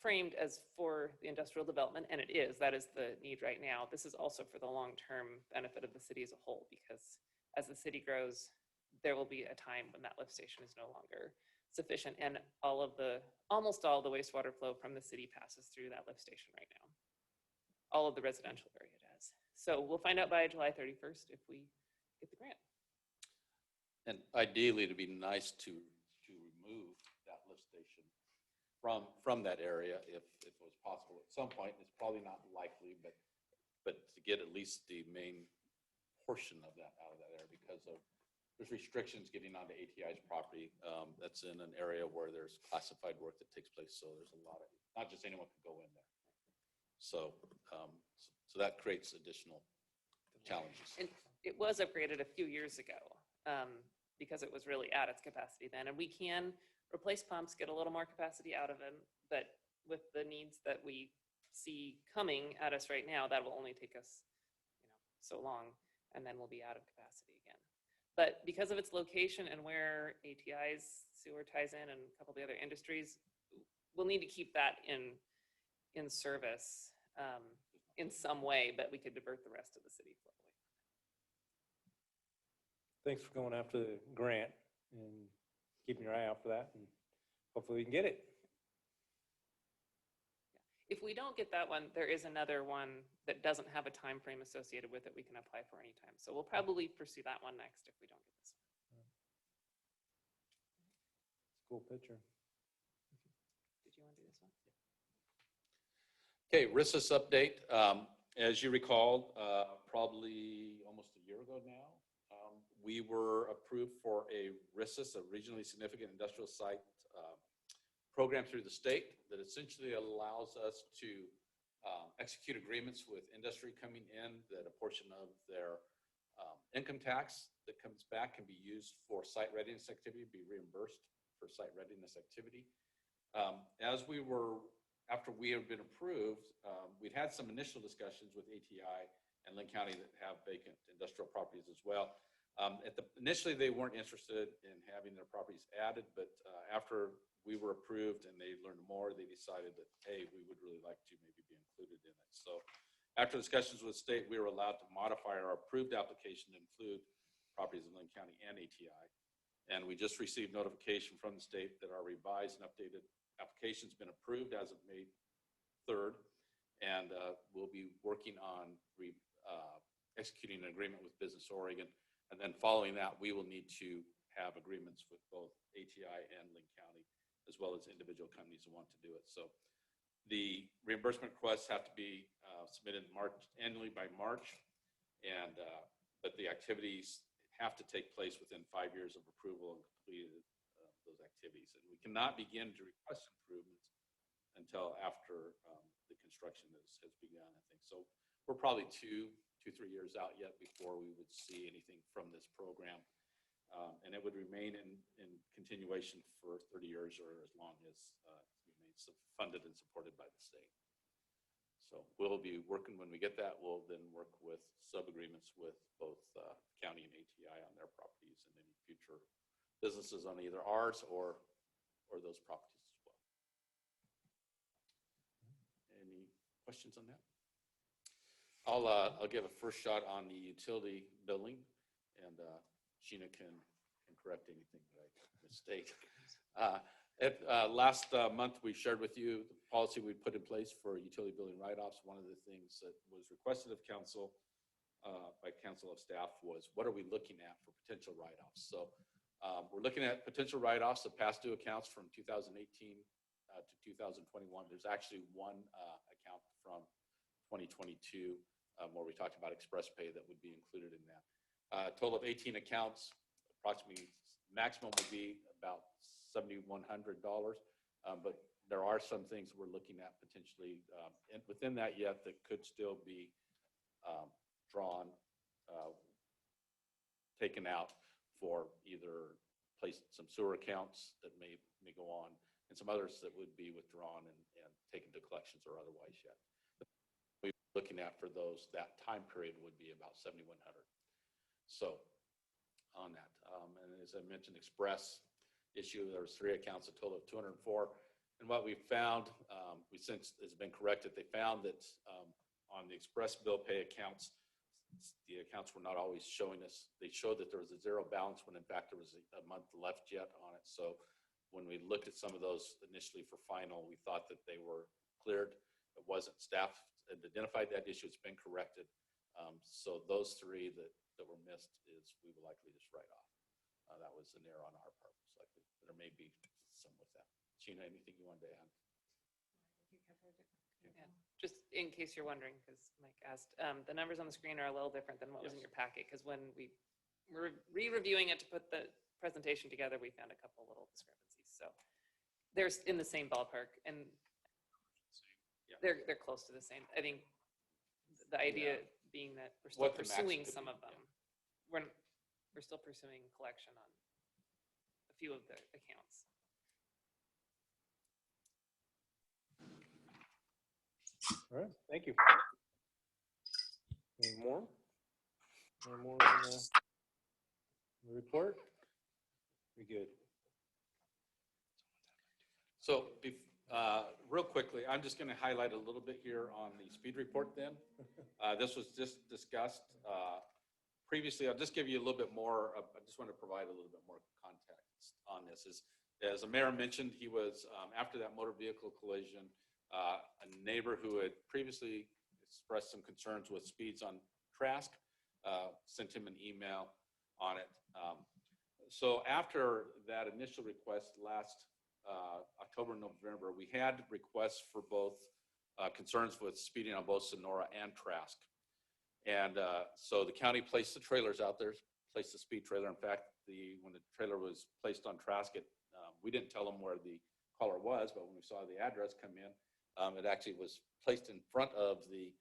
framed as for the industrial development, and it is, that is the need right now, this is also for the long-term benefit of the city as a whole, because as the city grows, there will be a time when that lift station is no longer sufficient, and almost all the wastewater flow from the city passes through that lift station right now. All of the residential area does. So we'll find out by July 31st if we get the grant. And ideally, it'd be nice to remove that lift station from that area if it was possible at some point. It's probably not likely, but to get at least the main portion of that out of that area, because there's restrictions getting onto ATI's property. That's in an area where there's classified work that takes place. So there's a lot of, not just anyone can go in there. So that creates additional challenges. And it was upgraded a few years ago because it was really at its capacity then. And we can replace pumps, get a little more capacity out of them. But with the needs that we see coming at us right now, that will only take us, so long, and then we'll be out of capacity again. But because of its location and where ATI's sewer ties in and a couple of the other industries, we'll need to keep that in service in some way, but we could divert the rest of the city flow away. Thanks for going after the grant and keeping your eye out for that, and hopefully we can get it. If we don't get that one, there is another one that doesn't have a time frame associated with it we can apply for anytime. So we'll probably pursue that one next if we don't get this one. Cool picture. Did you want to do this one? Okay, RISUS update. As you recall, probably almost a year ago now, we were approved for a RISUS, a regionally significant industrial site program through the state that essentially allows us to execute agreements with industry coming in that a portion of their income tax that comes back can be used for site readiness activity, be reimbursed for site readiness activity. After we have been approved, we've had some initial discussions with ATI and Linn County that have vacant industrial properties as well. Initially, they weren't interested in having their properties added, but after we were approved and they learned more, they decided that, hey, we would really like to maybe be included in it. So after discussions with the state, we were allowed to modify our approved application to include properties in Linn County and ATI. And we just received notification from the state that our revised and updated application's been approved as of May 3rd. And we'll be working on executing an agreement with Business Oregon. And then following that, we will need to have agreements with both ATI and Linn County, as well as individual companies who want to do it. So the reimbursement requests have to be submitted annually by March, and but the activities have to take place within 5 years of approval and completed those activities. And we cannot begin to request improvements until after the construction has begun, I think. So we're probably 2-3 years out yet before we would see anything from this program. And it would remain in continuation for 30 years or as long as it remains funded and supported by the state. So we'll be working, when we get that, we'll then work with sub-agreements with both county and ATI on their properties and any future businesses on either ours or those properties as well. Any questions on that? I'll give a first shot on the utility billing, and Sheena can correct anything that I mistake. Last month, we shared with you the policy we put in place for utility billing write-offs. One of the things that was requested of council by council of staff was, what are we looking at for potential write-offs? So we're looking at potential write-offs of past due accounts from 2018 to 2021. There's actually one account from 2022 where we talked about express pay that would be included in that. Total of 18 accounts, approximately maximum would be about $7,100. But there are some things we're looking at potentially within that yet that could still be drawn, taken out for either some sewer accounts that may go on, and some others that would be withdrawn and taken to collections or otherwise yet. We're looking at for those, that time period would be about $7,100. So on that. And as I mentioned, express issue, there was 3 accounts, a total of 204. And what we found, we since has been corrected, they found that on the express bill pay accounts, the accounts were not always showing us. They showed that there was a 0 balance when in fact there was a month left yet on it. So when we looked at some of those initially for final, we thought that they were cleared. It wasn't. Staff had identified that issue. It's been corrected. So those 3 that were missed is we will likely just write off. That was an error on our part. Most likely. There may be some with that. Sheena, anything you wanted to add? Yeah, just in case you're wondering, because Mike asked, the numbers on the screen are a little different than what was in your packet, because when we were re-reviewing it to put the presentation together, we found a couple little discrepancies. So they're in the same ballpark, and they're close to the same. I think the idea being that we're still What the max pursuing could some be, of them. We're still pursuing collection on a few of the accounts. All right, thank you. Any more? Any more on the report? We good? So real quickly, I'm just going to highlight a little bit here on the speed report then. This was just discussed previously. I'll just give you a little bit more. I just want to provide a little bit more context on this. As the mayor mentioned, he was, after that motor vehicle collision, a neighbor who had previously expressed some concerns with speeds on Trask, sent him an email on it. So after that initial request last October, November, we had requests for both concerns with speeding on both Sonora and Trask. And so the county placed the trailers out there, placed the speed trailer. In fact, when the trailer was placed on Trask, we didn't tell them where the caller was, but when we saw the address come in, it actually was placed in front of the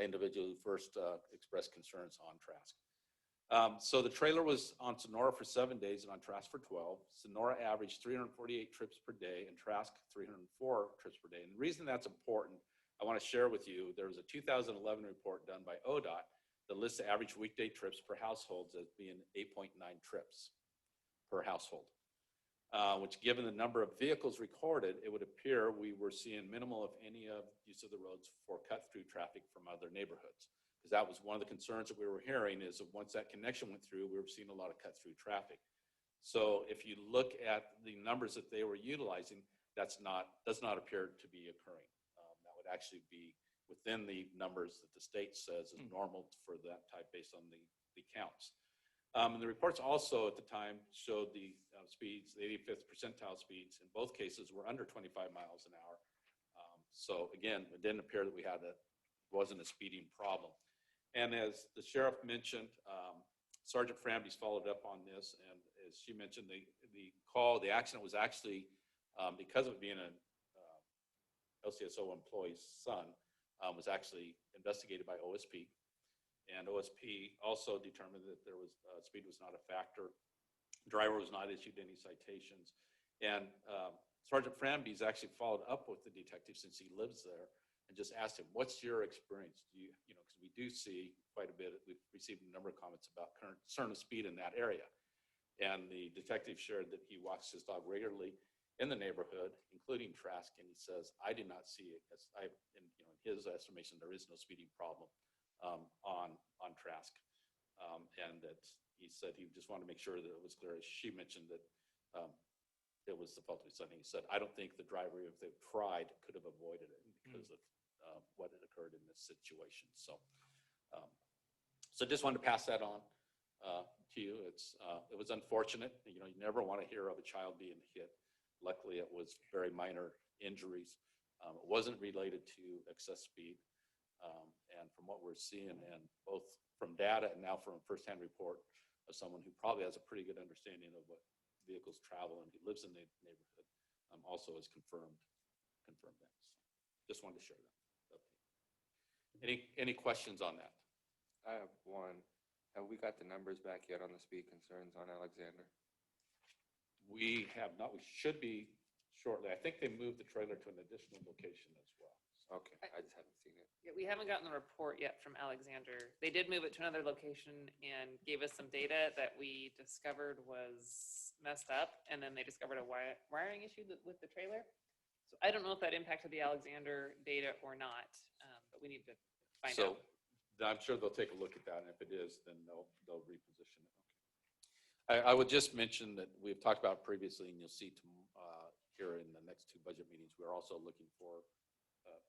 individual who first expressed concerns on Trask. So the trailer was on Sonora for 7 days and on Trask for 12. Sonora averaged 348 trips per day and Trask 304 trips per day. And the reason that's important, I want to share with you, there was a 2011 report done by ODOT that lists the average weekday trips per household as being 8.9 trips per household. Which given the number of vehicles recorded, it would appear we were seeing minimal, if any, of use of the roads for cut-through traffic from other neighborhoods. Because that was one of the concerns that we were hearing is that once that connection went through, we were seeing a lot of cut-through traffic. So if you look at the numbers that they were utilizing, does not appear to be occurring. That would actually be within the numbers that the state says is normal for that type based on the counts. And the reports also at the time showed the speeds, the 85th percentile speeds in both cases were under 25 miles an hour. So again, it didn't appear that wasn't a speeding problem. And as the sheriff mentioned, Sergeant Framby's followed up on this, and as she mentioned, the accident was actually, because of it being an LCSO employee's son, was actually investigated by OSP. And OSP also determined that there was speed was not a factor. Driver was not issued any citations. And Sergeant Framby's actually followed up with the detective since he lives there and just asked him, what's your experience? Do because we do see quite a bit, we've received a number of comments about concern of speed in that area. And the detective shared that he walks his dog regularly in the neighborhood, including Trask, and he says, I did not see it. In his estimation, there is no speeding problem on Trask. And that he said he just wanted to make sure that it was clear, as she mentioned, that it was the fault of his son. He said, I don't think the driver, if they tried, could have avoided it because of what had occurred in this situation. So just wanted to pass that on to you. It was unfortunate. You never want to hear of a child being hit. Luckily, it was very minor injuries. It wasn't related to excess speed. And from what we're seeing, and both from data and now from a firsthand report of someone who probably has a pretty good understanding of what vehicles travel and who lives in the neighborhood, also has confirmed that. So just wanted to share that. Any questions on that? I have one. Have we got the numbers back yet on the speed concerns on Alexander? We have not. We should be shortly. I think they moved the trailer to an additional location as well. Okay, I just haven't seen it. Yeah, we haven't gotten the report yet from Alexander. They did move it to another location and gave us some data that we discovered was messed up. And then they discovered a wiring issue with the trailer. So I don't know if that impacted the Alexander data or not, but we need to find out. So I'm sure they'll take a look at that, and if it is, then they'll reposition it. Okay. I would just mention that we've talked about previously, and you'll see here in the next two budget meetings, we're also looking for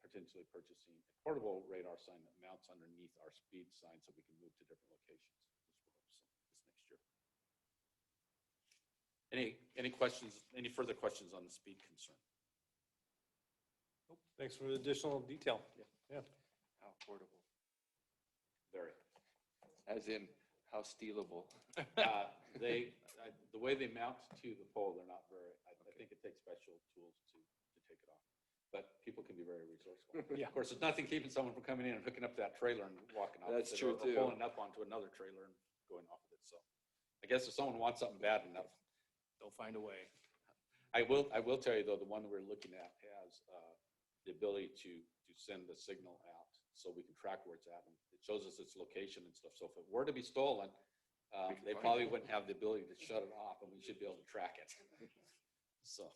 potentially purchasing a portable radar sign that mounts underneath our speed sign so we can move to different locations this next year. Any questions, any further questions on the speed concern? Nope. Thanks for the additional detail. Yeah. How portable? Very. As in, how stealable? The way they mount to the pole, they're not very, I think it takes special tools to take it off. But people can be very resourceful. Yeah. Of course, there's nothing keeping someone from coming in and hooking up that trailer and walking off. That's with it, true, or too. pulling up onto another trailer and going off with it. So I guess if someone wants something bad enough, they'll find a way. I will tell you though, the one that we're looking at has the ability to send the signal out so we can track where it's at. And it shows us its location and stuff. So if it were to be stolen, they probably wouldn't have the ability to shut it off, and we should be able to track it. So.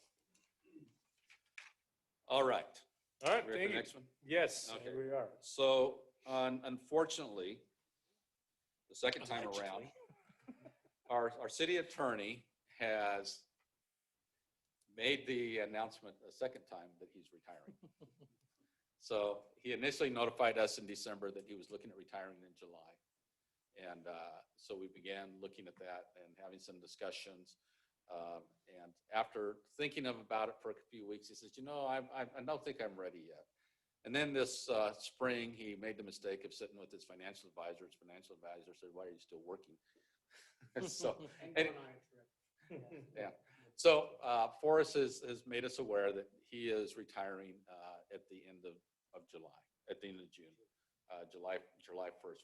All right. All right, Ready for thank the you. next one? Yes, Okay. here we are. So unfortunately, the second time around, our city attorney has made the announcement a second time that he's retiring. So he initially notified us in December that he was looking at retiring in July. And so we began looking at that and having some discussions. And after thinking about it for a few weeks, he says, I don't think I'm ready yet. And then this spring, he made the mistake of sitting with his financial advisor. His financial advisor said, why are you still working? So, yeah. So Forrest has made us aware that he is retiring at the end of July, at the end of June. July 1st,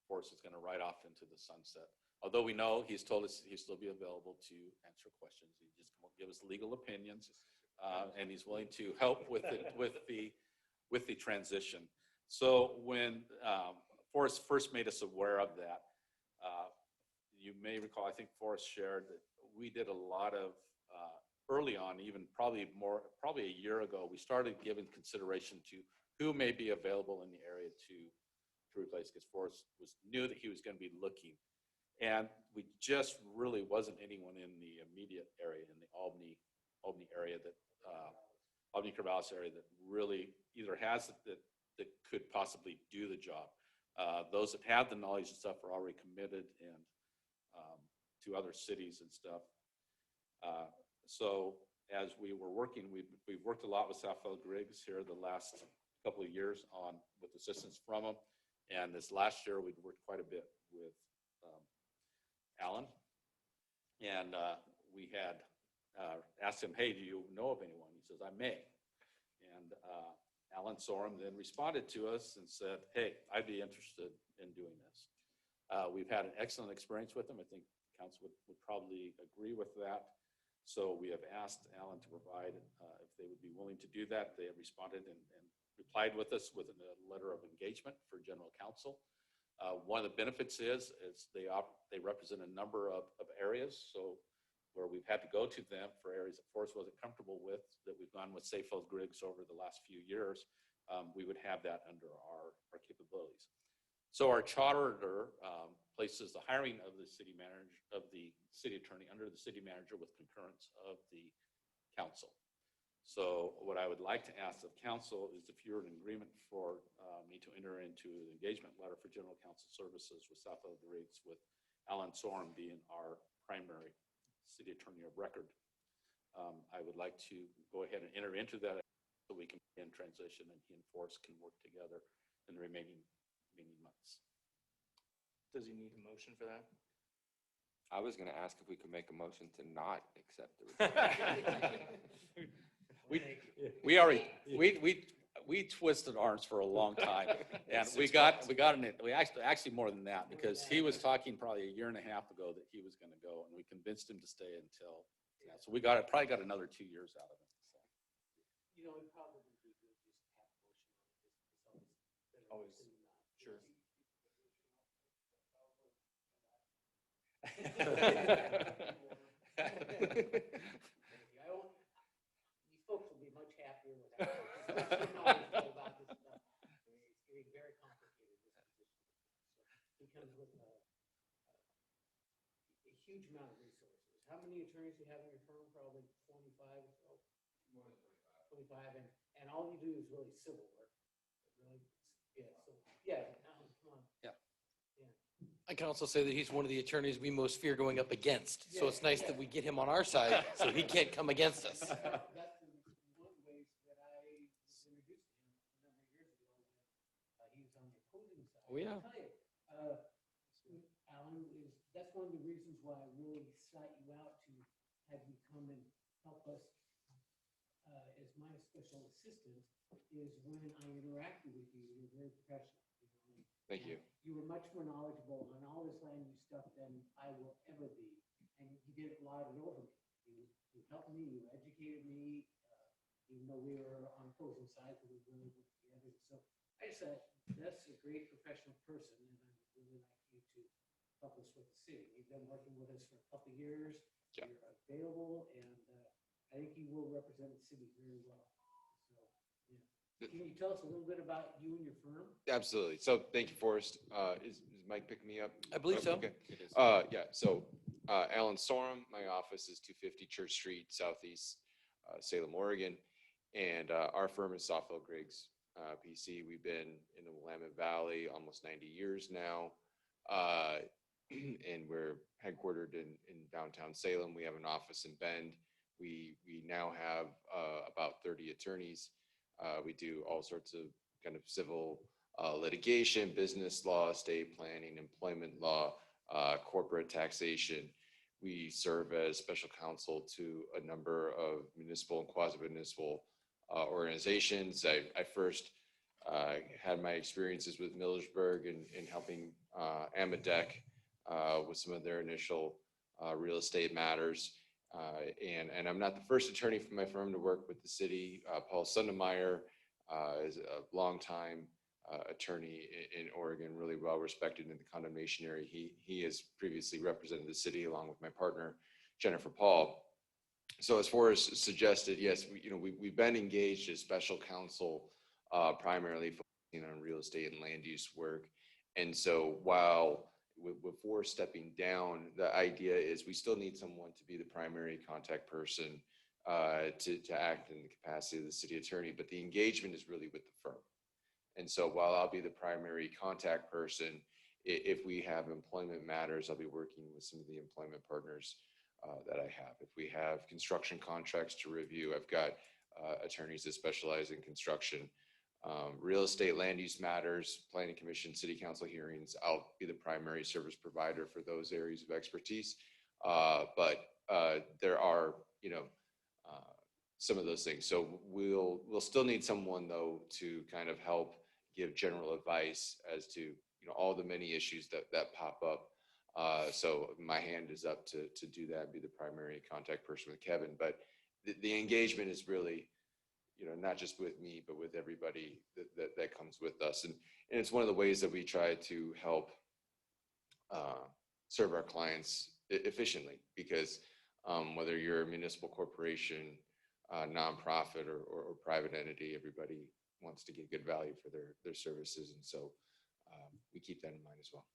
Forrest is going to ride off into the sunset. Although we know he's told us he'll still be available to answer questions. He just won't give us legal opinions, and he's willing to help with the transition. So when Forrest first made us aware of that, you may recall, I think Forrest shared that we did a lot of early on, even probably a year ago, we started giving consideration to who may be available in the area to replace, because Forrest knew that he was going to be looking. And we just really wasn't anyone in the immediate area, in the Albany area, that Albany Corvallis area, that really either has that could possibly do the job. Those that have the knowledge and stuff are already committed and to other cities and stuff. So as we were working, we've worked a lot with Southfield Griggs here the last couple of years with assistance from them. And this last year, we'd worked quite a bit with Alan. And we had asked him, hey, do you know of anyone? He says, I may. And Alan Sorum then responded to us and said, hey, I'd be interested in doing this. We've had an excellent experience with him. I think council would probably agree with that. So we have asked Alan to provide, if they would be willing to do that. They have responded and replied with us with a letter of engagement for general counsel. One of the benefits is they represent a number of areas. So where we've had to go to them for areas that Forrest wasn't comfortable with, that we've gone with Safefield Griggs over the last few years, we would have that under our capabilities. So our charter places the hiring of the city manager, of the city attorney, under the city manager with concurrence of the council. So what I would like to ask of council is if you're in agreement for me to enter into an engagement letter for general counsel services with Southfield Griggs, with Alan Sorum being our primary city attorney of record. I would like to go ahead and enter into that so we can begin transition and he and Forrest can work together in the remaining months. Does he need a motion for that? I was going to ask if we could make a motion to not accept the We twisted arms for a long time, and we actually more than that, because he was talking probably a year and a half ago that he was going to go, and we convinced him to stay until, so we probably got another 2 years out of it. So. It'd probably be good just to have Always, sure. These folks will be much happier with that. Because they're knowledgeable about this stuff. I mean, it's getting very complicated, this position. So he comes with a huge amount of resources. How many attorneys do you have in your firm? Probably 25 or so? More than 25. 25, and all you do is really civil work. Really, yeah, so, yeah, Alan, come on. I can also say that he's one of the attorneys we most fear going up against. So it's nice that we get him on our side so he can't come against us. That's one of the ways that I was introduced to him a number of years ago when he was on the opposing side. Oh, yeah. I'll tell you, Alan, that's one of the reasons why I really sought you out to have you come and help us as my special assistant, is when I interacted with you, you're very professional. Thank you. You were much more knowledgeable on all this land use stuff than I will ever be. And you did a lot of it over me. You helped me, you educated me, even though we were on opposing sides, we really worked together. So I just said, that's a great professional person, and I would really like you to help us with the city. You've been working with us for a couple of years. Yeah. You're available, and I think you will represent the city very well. So, yeah. Can you tell us a little bit about you and your firm? Absolutely. So thank you, Forrest. Is Mike picking me up? I believe so. Okay. Yeah. So Alan Sorum, my office is 250 Church Street, Southeast Salem, Oregon. And our firm is Sawfeld Griggs PC. We've been in the Willamette Valley almost 90 years now. And we're headquartered in downtown Salem. We have an office in Bend. We now have about 30 attorneys. We do all sorts of kind of civil litigation, business law, estate planning, employment law, corporate taxation. We serve as special counsel to a number of municipal and quasi-municipal organizations. I first had my experiences with Millersburg in helping Amadec with some of their initial real estate matters. And I'm not the first attorney from my firm to work with the city. Paul Sundemeyer is a longtime attorney in Oregon, really well respected in the condemnation area. He has previously represented the city along with my partner, Jennifer Paul. So as Forrest suggested, yes, we've been engaged as special counsel, primarily focusing on real estate and land use work. And so while before stepping down, the idea is we still need someone to be the primary contact person to act in the capacity of the city attorney, but the engagement is really with the firm. And so while I'll be the primary contact person, if we have employment matters, I'll be working with some of the employment partners that I have. If we have construction contracts to review, I've got attorneys that specialize in construction. Real estate, land use matters, planning commission, city council hearings, I'll be the primary service provider for those areas of expertise. But there are, some of those things. So we'll still need someone though to kind of help give general advice as to, all the many issues that pop up. So my hand is up to do that, be the primary contact person with Kevin. But the engagement is really, not just with me, but with everybody that comes with us. And it's one of the ways that we try to help serve our clients efficiently, because whether you're a municipal corporation, nonprofit or private entity, everybody wants to get good value for their services. And so we keep that in mind as well.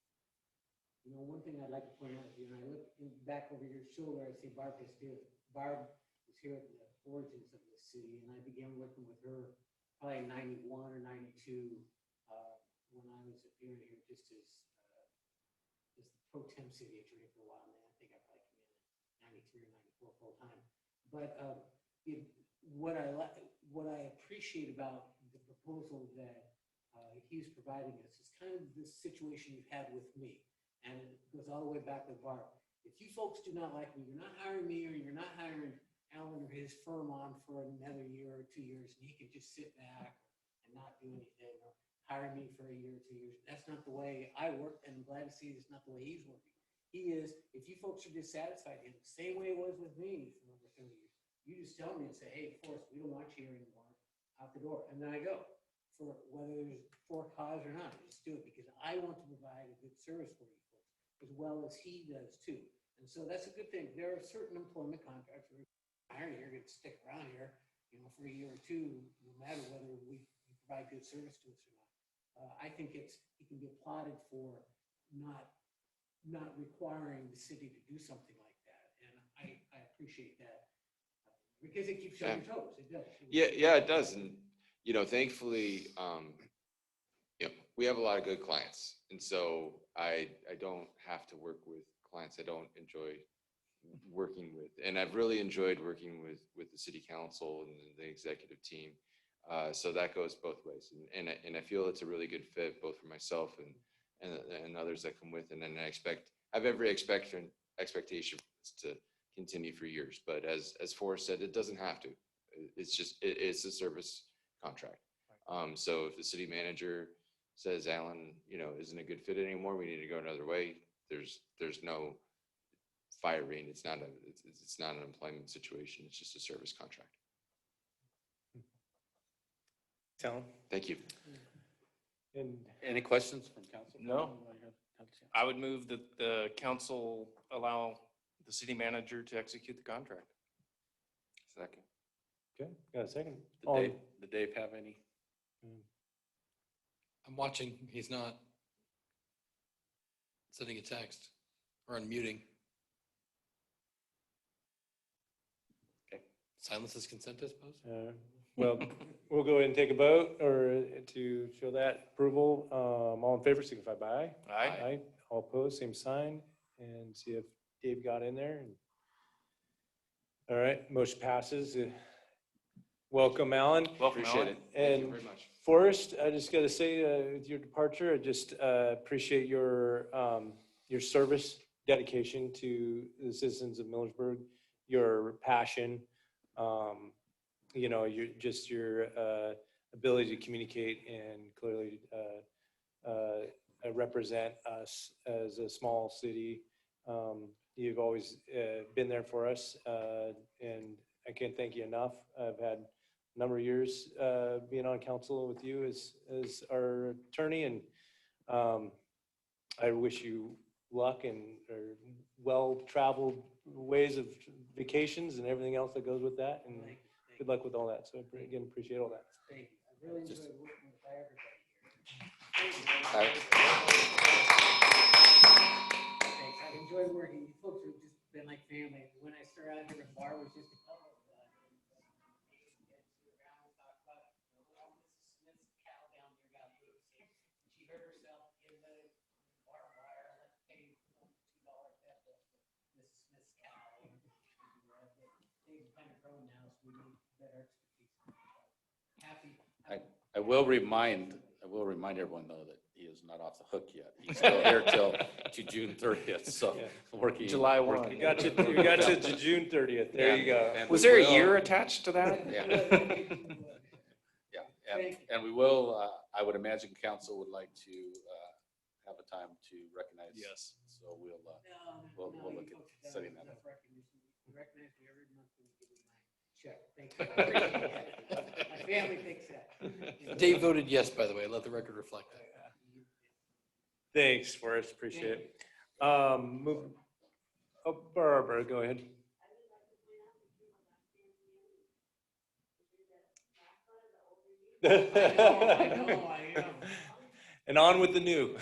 One thing I'd like to point out is, I look back over your shoulder, I see Barb is here. Barb was here at the origins of the city, and I began working with her probably in 91 or 92 when I was appearing here just as the pro tem city attorney for a while. And I think I probably came in 93 or 94 full time. But what I appreciate about the proposal that he's providing us is kind of the situation you've had with me. And it goes all the way back with Barb. If you folks do not like me, you're not hiring me, or you're not hiring Alan or his firm on for another year or 2 years, and he could just sit back and not do anything, or hire me for a year or 2 years. That's not the way I work, and I'm glad to see it's not the way he's working. He is, if you folks are dissatisfied, the same way it was with me for over 30 years, you just tell me and say, hey, Forrest, we don't want you here anymore, out the door. And then I go. for whether there's for cause or not, just do it because I want to provide a good service for you folks, as well as he does too. And so that's a good thing. There are certain employment contracts where you're going to stick around here, for a year or two, no matter whether we provide good service to us or not. I think it can be applauded for not requiring the city to do something like that. And I appreciate that because it keeps you on your toes. It does. Yeah, it does. And, thankfully, we have a lot of good clients. And so I don't have to work with clients I don't enjoy working with. And I've really enjoyed working with the city council and the executive team. So that goes both ways. And I feel it's a really good fit both for myself and others that come with it. And I have every expectation for this to continue for years. But as Forrest said, it doesn't have to. It's a service contract. So if the city manager says Alan, isn't a good fit anymore, we need to go another way. There's no firing. It's not an employment situation. It's just a service contract. Alan? Thank you. And Any questions from council? No. I would move that the council allow the city manager to execute the contract. Second. okay, got a second. Did Dave have any? I'm watching. He's not sending a text or unmuting. Okay. Silence is consent, I suppose. Well, we'll go ahead and take a vote or to show that approval. All in favor, signify by aye. Aye. All opposed, same sign. And see if Dave got in there. All right, motion passes. Welcome, Alan. Welcome, Appreciate Alan. it. Thank you And very much. Forrest, I just got to say, with your departure, I just appreciate your service, dedication to the citizens of Millersburg, your passion, your ability to communicate and clearly represent us as a small city. You've always been there for us, and I can't thank you enough. I've had number of years being on council with you as our attorney, and I wish you luck and well-traveled ways of vacations and everything else that goes with that, and good luck with all that. So again, appreciate all that. Thank you. I really enjoyed working with everybody here. Thanks. I've enjoyed working. You folks have just been like family. When I started out here with Bar, was just a couple of she hurt herself in the barbed wire, let pay $2 pet to Mrs. Smith's cow. They've kind of grown now, so we need better expertise. Happy. I will remind everyone though that he is not off the hook yet. He's still here to June 30th, so Yeah. working. July 1. working- We got you to June 30th. There you go. And Was we there a will- year attached to that? Yeah, Thank you. and we will, I would imagine council would like to have a time to recognize. Yes. So we'll, No, we'll look you at folks have done setting that enough recognition. You recognize me every month when you give me my check. Thank you. I appreciate that. My family thinks that. Dave voted yes, by the way. Let the record reflect that. Thanks, Forrest. Appreciate it. Move. Oh, Barbara, go ahead. I know, I am. And on with the new.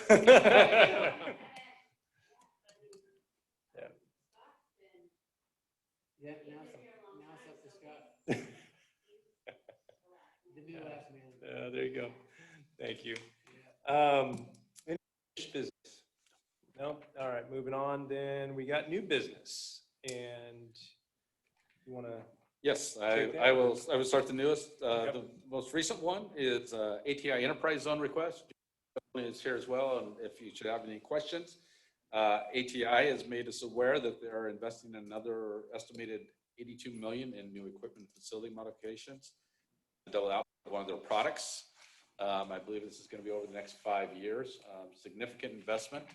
Yeah, now it's up to Scott. The new last man. There you go. Thank you. Any business? No? All right, moving on then. We got new business. And you want to? Yes, Take that. I will start the newest. Yep. The most recent one is ATI Enterprise Zone request. Is here as well, and if you should have any questions. ATI has made us aware that they are investing in another estimated 82 million in new equipment and facility modifications to double out one of their products. I believe this is going to be over the next 5 years. Significant investment.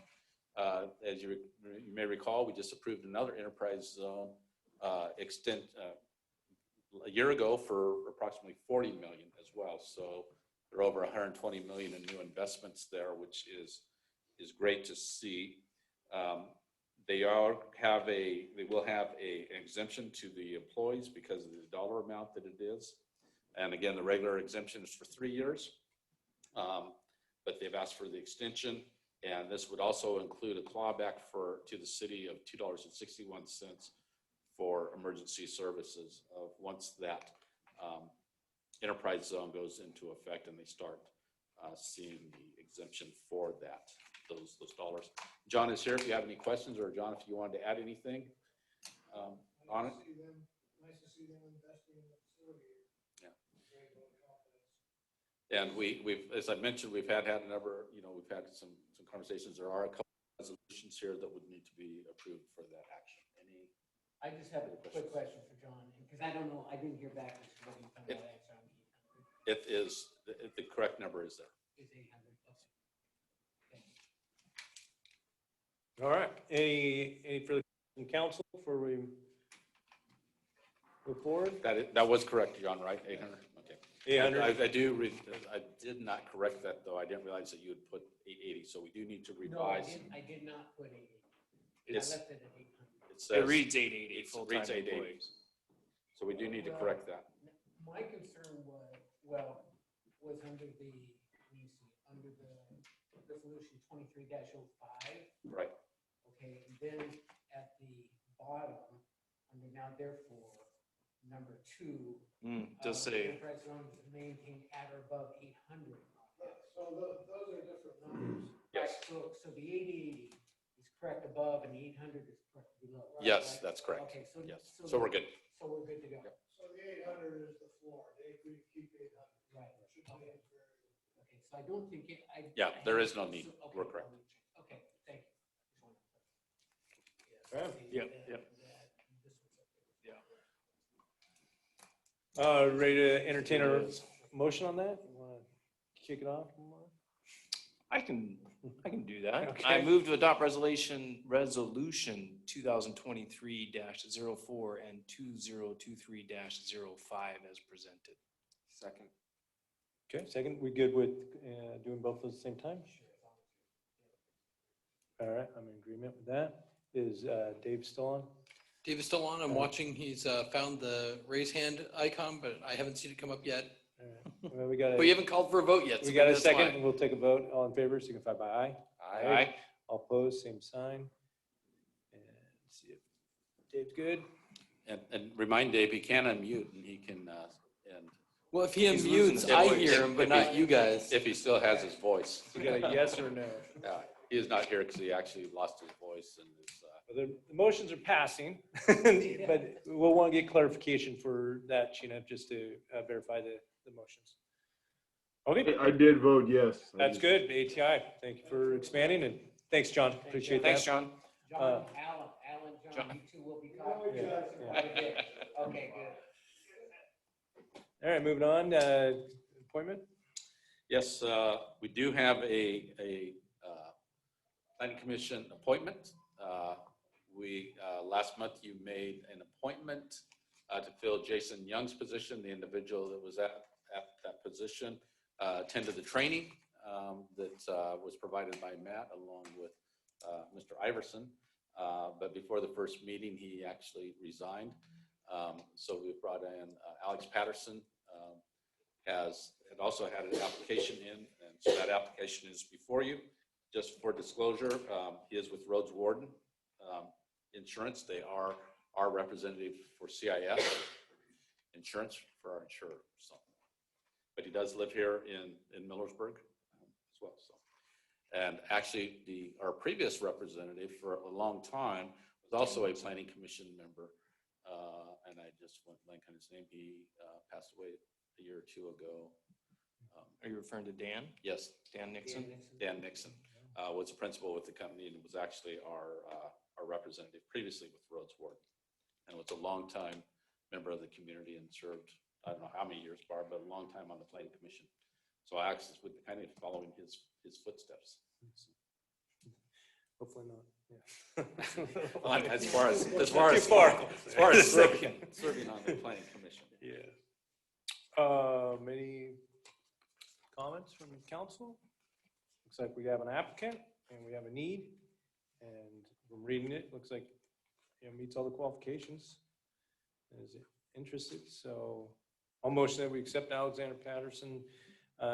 As you may recall, we just approved another enterprise zone extent a year ago for approximately 40 million as well. So There are over 120 million in new investments there, which is great to see. They will have an exemption to the employees because of the dollar amount that it is. And again, the regular exemption is for 3 years. But they've asked for the extension, and this would also include a clawback to the city of $2.61 for emergency services once that enterprise zone goes into effect and they start seeing the exemption for those dollars. John is here if you have any questions, or John, if you wanted to add anything on it. Nice to see them investing in the facility. Yeah. And we've, as I mentioned, we've had a number, we've had some conversations. There are a couple of resolutions here that would need to be approved for that action. I just have a quick question for John, because I don't know, I didn't hear back as to what you found out answer on the 800. It is, the correct number is there. Is 800, okay. Thank you. All right, any further from council before we move forward? That was correct, John, right? 800? Okay. 800. I did not correct that, though. I didn't realize that you had put 880, so we do need to No, I revise. did not put 880. I It's- left it at 800. It reads 880 It full-time reads 880. employees. So we do need to correct that. My concern was under the, let me see, under the resolution 23-05. Right. Okay, and then at the bottom, under now therefore, number 2. Does say, Enterprise zones maintained at or above 800. So those are different numbers. Yes. So the 880 is correct above and the 800 is correct below. right? Yes, Right? that's correct. Okay, so. Yes. So we're good. So we're good to go. So the 800 is the floor. They agree to keep 800. Right. Should Okay. be very. Okay, so I don't think it, Yeah, there is no need. So- okay, We're correct. Okay, thank you. Okay. Yep, yep. Ready to entertain a motion on that? You want to kick it off? I can do that. Okay. I move to adopt resolution 2023-04 and 2023-05 as presented. Second. Okay, second, we good with doing both at the same time? All right, I'm in agreement with that. Is Dave still on? Dave is still on. I'm watching. He's found the raise hand icon, but I haven't seen it come up yet. All right. Well, we got But you haven't called for a vote yet. we so got a that's second, why. and we'll take a vote. All in favor, signify by aye. Aye. All opposed, same sign. And see if Dave's good. And remind Dave, he can unmute and he can, and Well, if he He's losing unmutes, his I voice. hear him, but If not he- you guys. if he still has his voice. You got a yes or a no? He is not here because he actually lost his voice and is, Well, the motions are passing, but we'll want to get clarification for that, Sheena, just to verify the motions. Okay, I did vote yes. that's good, ATI. Thank you for expanding, and thanks, John. Appreciate that. Thanks, John. John, Alan, John, you two will be talking. Yeah, Quite a bit. Okay, good. All right, moving on, appointment? yes, we do have a planning commission appointment. Last month you made an appointment to fill Jason Young's position. The individual that was at that position attended the training that was provided by Matt along with Mr. Iverson. But before the first meeting, he actually resigned. So we brought in Alex Patterson, had also had an application in, and so that application is before you. Just for disclosure, he is with Rhodes Warden Insurance. They are our representative for CIS insurance for our insurer. So, but he does live here in Millersburg as well. So, and actually, our previous representative for a long time was also a planning commission member, and I just went blank on his name. He passed away a year or two ago. Are you referring to Dan? Yes, Dan Nixon? Dan Nixon was a principal with the company and was actually our representative previously with Rhodes Warden, and was a longtime member of the community and served, I don't know how many years, Barb, but a long time on the planning commission. So I actually would be kind of following his footsteps. Hopefully not, yeah. As far as Too far. serving on the planning commission. Yeah. Any comments from the council? Looks like we have an applicant and we have a need. And from reading it, looks like meets all the qualifications. Is interested, so I'll motion that we accept Alexander Patterson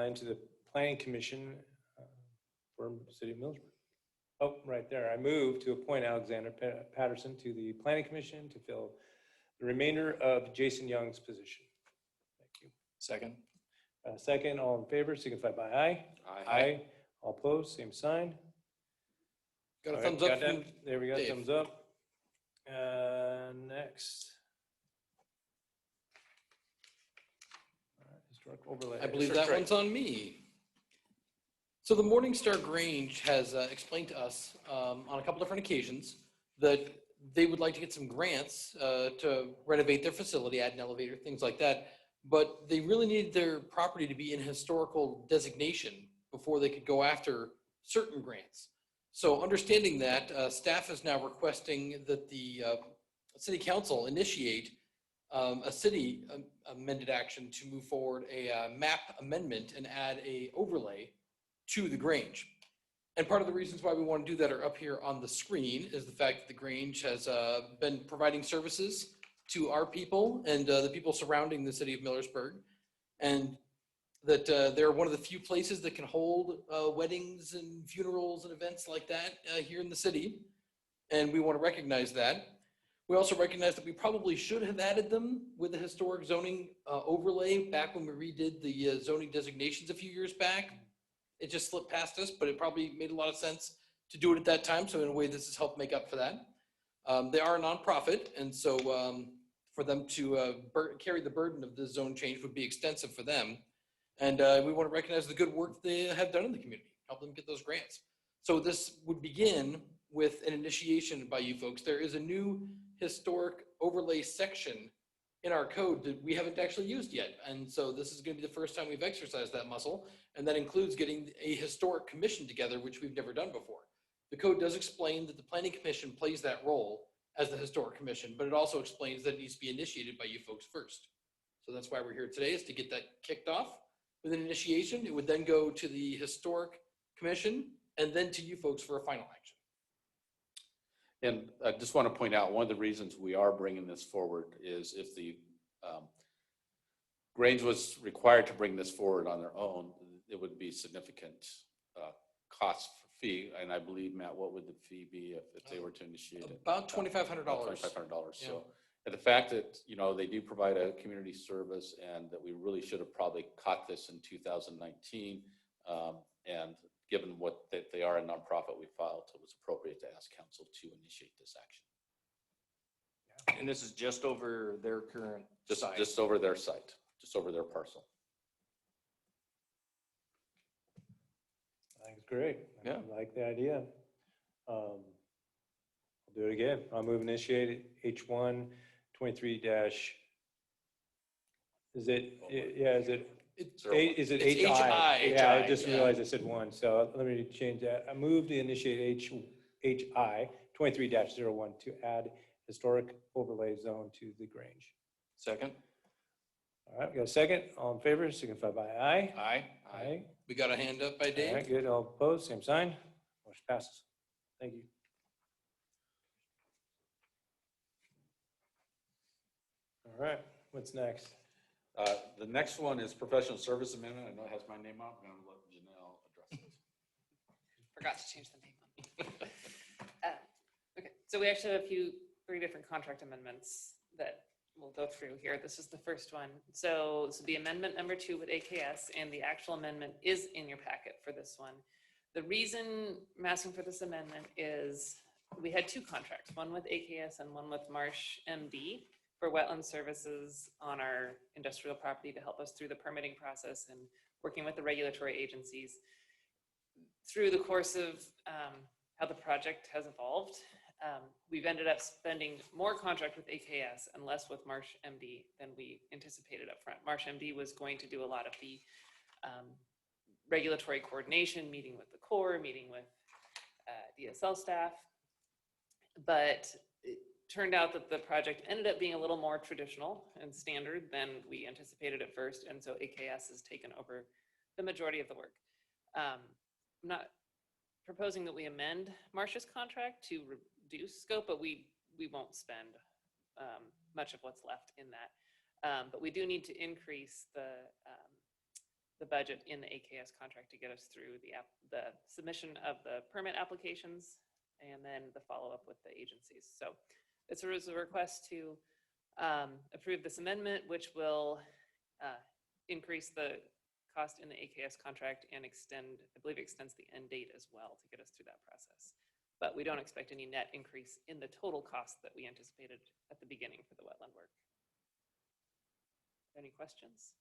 into the Planning Commission for the City of Millersburg. Oh, right there. I move to appoint Alexander Patterson to the Planning Commission to fill the remainder of Jason Young's position. Thank you. Second. Second, all in favor, signify by aye. Aye. All opposed, same sign. Got a All right, thumbs up got that? from There we go, Dave. thumbs up. Next. All right, Historic overlay. I believe Mr. that Strike. one's on me. So the Morningstar Grange has explained to us on a couple different occasions that they would like to get some grants to renovate their facility, add an elevator, things like that. But they really need their property to be in historical designation before they could go after certain grants. So understanding that, staff is now requesting that the city council initiate a city amended action to move forward a map amendment and add a overlay to the Grange. And part of the reasons why we want to do that are up here on the screen is the fact that the Grange has been providing services to our people and the people surrounding the city of Millersburg. And that they're one of the few places that can hold weddings and funerals and events like that here in the city. And we want to recognize that. We also recognize that we probably should have added them with the historic zoning overlay back when we redid the zoning designations a few years back. It just slipped past us, but it probably made a lot of sense to do it at that time. So in a way, this has helped make up for that. They are a nonprofit, and so for them to carry the burden of this zone change would be extensive for them. And we want to recognize the good work they have done in the community, help them get those grants. So this would begin with an initiation by you folks. There is a new historic overlay section in our code that we haven't actually used yet. And so this is going to be the first time we've exercised that muscle. And that includes getting a historic commission together, which we've never done before. The code does explain that the planning commission plays that role as the historic commission, but it also explains that it needs to be initiated by you folks first. So that's why we're here today, is to get that kicked off with an initiation. It would then go to the historic commission and then to you folks for a final action. And I just want to point out, one of the reasons we are bringing this forward is if the Grange was required to bring this forward on their own, it would be significant cost fee. And I believe, Matt, what would the fee be if they were to initiate it? About $2,500. $2,500. Yeah. So, and the fact that, they do provide a community service and that we really should have probably caught this in 2019. And given what that they are a nonprofit, we felt it was appropriate to ask council to initiate this action. And this is just over their current site. Just over their site, just over their parcel. I think it's great. Yeah. I like the idea. I'll do it again. I'll move initiate H1 23 dash. Is it, yeah, is it? It's Is it It's HI? HI. Yeah, I just yeah. realized I said one, so let me change that. I moved to initiate HI 23-01 to add historic overlay zone to the Grange. Second. All right, we got a second. All in favor, signify by aye. Aye. Aye. We got a hand up by All Dave. right, good. All opposed, same sign. Motion passes. Thank you. All right, what's next? The next one is professional service amendment. I know it has my name on, but I'm going to let Janelle address it. Forgot to change the name on me. Okay, so we actually have three different contract amendments that we'll go through here. This is the first one. So the amendment number 2 with AKS, and the actual amendment is in your packet for this one. The reason I'm asking for this amendment is we had 2 contracts, one with AKS and one with Marsh MD for wetland services on our industrial property to help us through the permitting process and working with the regulatory agencies. Through the course of how the project has evolved, we've ended up spending more contract with AKS and less with Marsh MD than we anticipated up front. Marsh MD was going to do a lot of the regulatory coordination, meeting with the Corps, meeting with DSL staff, but it turned out that the project ended up being a little more traditional and standard than we anticipated at first, and so AKS has taken over the majority of the work. I'm not proposing that we amend Marcia's contract to reduce scope, but we won't spend much of what's left in that. But we do need to increase the budget in the AKS contract to get us through the submission of the permit applications and then the follow-up with the agencies. So it's a request to approve this amendment, which will increase the cost in the AKS contract and extend, I believe it extends the end date as well to get us through that process. But we don't expect any net increase in the total cost that we anticipated at the beginning for the wetland work. Any questions?